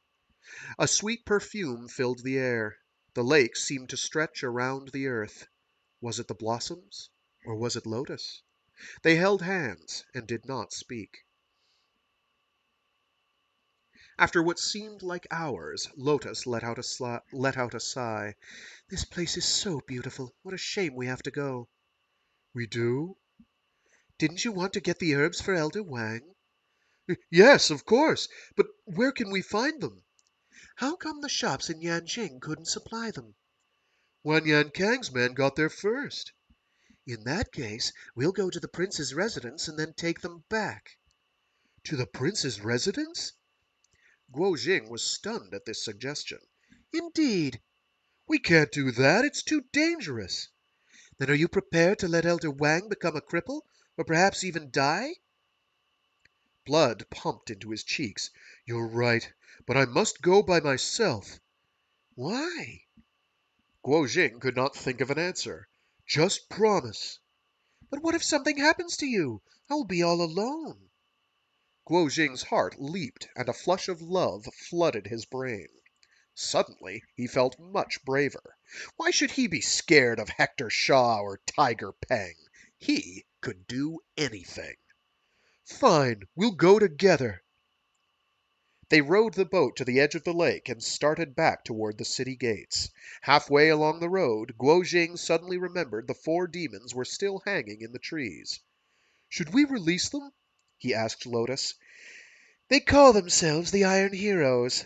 A sweet perfume filled the air. The lake seemed to stretch around the earth. Was it the blossoms, or was it Lotus? They held hands and did not speak. After what seemed like hours, Lotus let out a sigh. This place is so beautiful. What a shame we have to go. We do? Didn't you want to get the herbs for Elder Wang? Yes, of course. But where can we find them? How come the shops in Yanjing couldn't supply them? Wan Yan Kang's men got there first. In that case, we'll go to the prince's residence and then take them back. To the prince's residence? Guo Jing was stunned at this suggestion. Indeed. We can't do that. It's too dangerous. Then are you prepared to let Elder Wang become a cripple, or perhaps even die? Blood pumped into his cheeks. You're right, but I must go by myself. Why? Guo Jing could not think of an answer. Just promise. But what if something happens to you? I'll be all alone. Guo Jing's heart leaped, and a flush of love flooded his brain. Suddenly he felt much braver. Why should he be scared of Hector Shaw or Tiger Peng? He could do anything. Fine, we'll go together. They rowed the boat to the edge of the lake and started back toward the city gates. Halfway along the road, Guo Jing suddenly remembered the four demons were still hanging in the trees. Should we release them? He asked Lotus. They call themselves the Iron Heroes,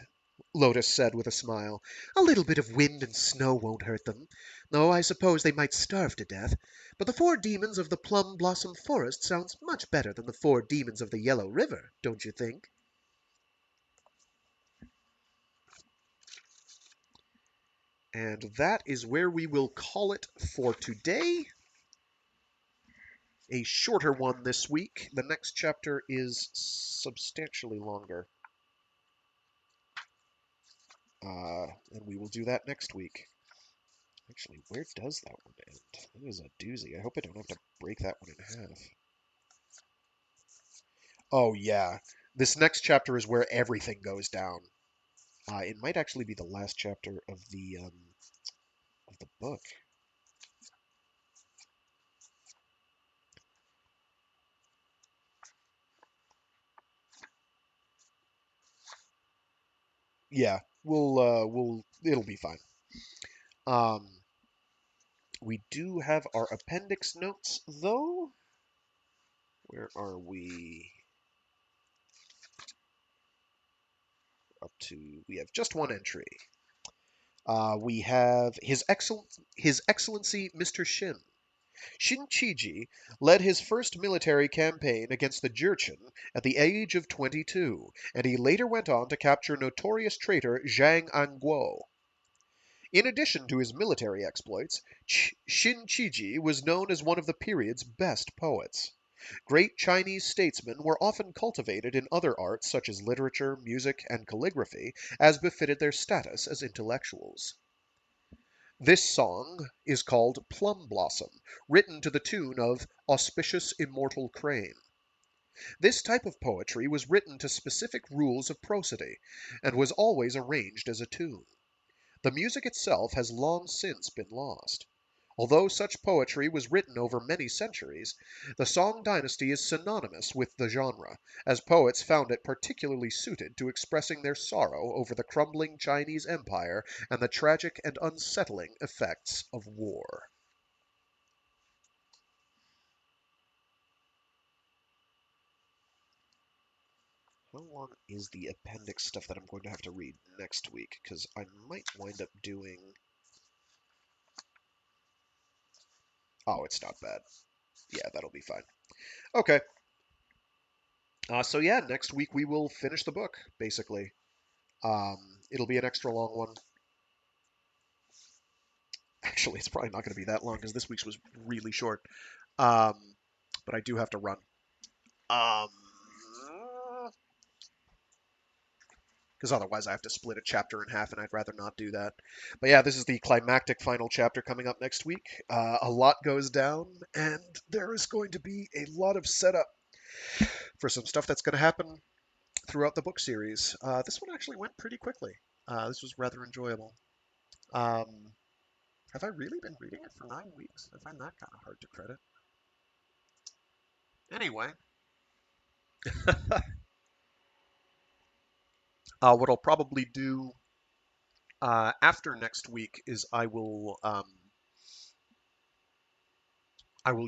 Lotus said with a smile. A little bit of wind and snow won't hurt them, though I suppose they might starve to death. But the four demons of the Plum Blossom Forest sounds much better than the four demons of the Yellow River, don't you think? And that is where we will call it for today. A shorter one this week. The next chapter is substantially longer. And we will do that next week. Actually, where does that one end? That is a doozy. I hope I don't have to break that one in half. Oh, yeah. This next chapter is where everything goes down. It might actually be the last chapter of the book. Yeah, it'll be fine. We do have our appendix notes, though. Where are we? Up to, we have just one entry. We have His Excellency Mr. Shin. Shin Chiji led his first military campaign against the Jurchen at the age of 22, and he later went on to capture notorious traitor Zhang Anguo. In addition to his military exploits, Shin Chiji was known as one of the period's best poets. Great Chinese statesmen were often cultivated in other arts such as literature, music, and calligraphy, as befitted their status as intellectuals. This song is called Plum Blossom, written to the tune of Auspicious Immortal Crane. This type of poetry was written to specific rules of prosody, and was always arranged as a tune. The music itself has long since been lost. Although such poetry was written over many centuries, the Song dynasty is synonymous with the genre, as poets found it particularly suited to expressing their sorrow over the crumbling Chinese empire and the tragic and unsettling effects of war. How long is the appendix stuff that I'm going to have to read next week? Because I might wind up doing... Oh, it's not bad. Yeah, that'll be fine. Okay. So yeah, next week we will finish the book, basically. It'll be an extra long one. Actually, it's probably not going to be that long because this week's was really short. But I do have to run. Um, because otherwise I have to split a chapter in half, and I'd rather not do that. But yeah, this is the climactic final chapter coming up next week. A lot goes down, and there is going to be a lot of setup for some stuff that's going to happen throughout the book series. This one actually went pretty quickly. This was rather enjoyable. Um, have I really been reading it for 9 weeks? I find that kind of hard to credit. Anyway, what I'll probably do after next week is I will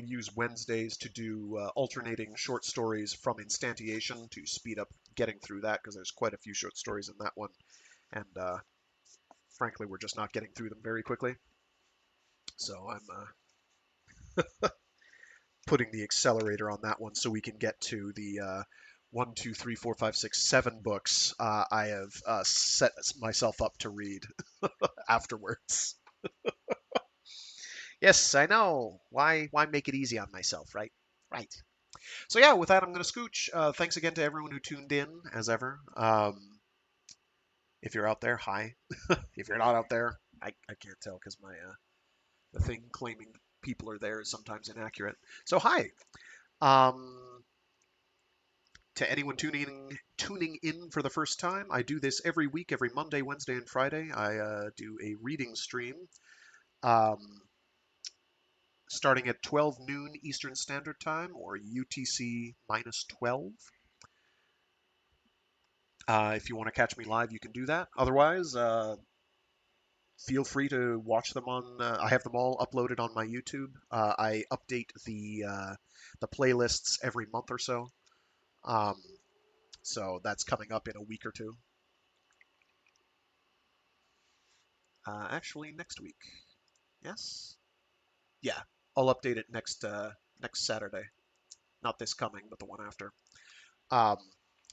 use Wednesdays to do alternating short stories from instantiation to speed up getting through that, because there's quite a few short stories in that one, and frankly, we're just not getting through them very quickly. So I'm putting the accelerator on that one so we can get to the 1, 2, 3, 4, 5, 6, 7 books I have set myself up to read afterwards. Yes, I know. Why make it easy on myself, right? Right. So yeah, with that, I'm going to scooch. Thanks again to everyone who tuned in, as ever. If you're out there, hi. If you're not out there, I can't tell because my the thing claiming people are there is sometimes inaccurate. So hi. To anyone tuning in for the first time, I do this every week, every Monday, Wednesday, and Friday. I do a reading stream. Starting at 12 noon Eastern Standard Time, or UTC -12. If you want to catch me live, you can do that. Otherwise, feel free to watch them on. I have them all uploaded on my YouTube. I update the playlists every month or so. So that's coming up in a week or two. Actually, next week. Yes. Yeah, I'll update it next Saturday. Not this coming, but the one after.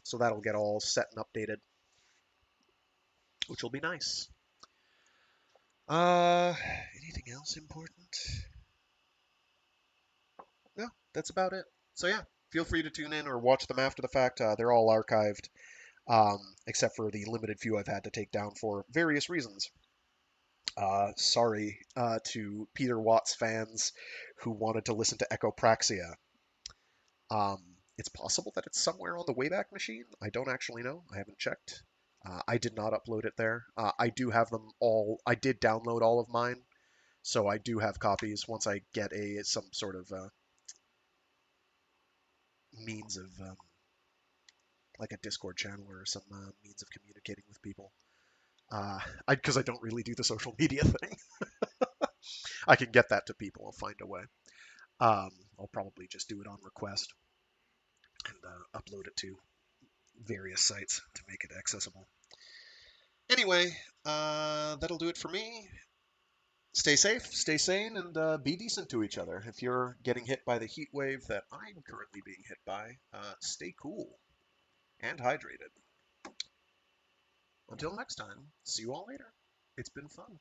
So that'll get all set and updated, which will be nice. Anything else important? No, that's about it. So yeah, feel free to tune in or watch them after the fact. They're all archived, except for the limited few I've had to take down for various reasons. Sorry to Peter Watts fans who wanted to listen to Echopraxia. It's possible that it's somewhere on the Wayback Machine. I don't actually know. I haven't checked. I did not upload it there. I do have them all. I did download all of mine, so I do have copies. Once I get some sort of means of like a Discord channel or some means of communicating with people, because I don't really do the social media thing. I can get that to people. I'll find a way. I'll probably just do it on request and upload it to various sites to make it accessible. Anyway, that'll do it for me. Stay safe, stay sane, and be decent to each other. If you're getting hit by the heat wave that I'm currently being hit by, stay cool and hydrated. Until next time, see you all later. It's been fun.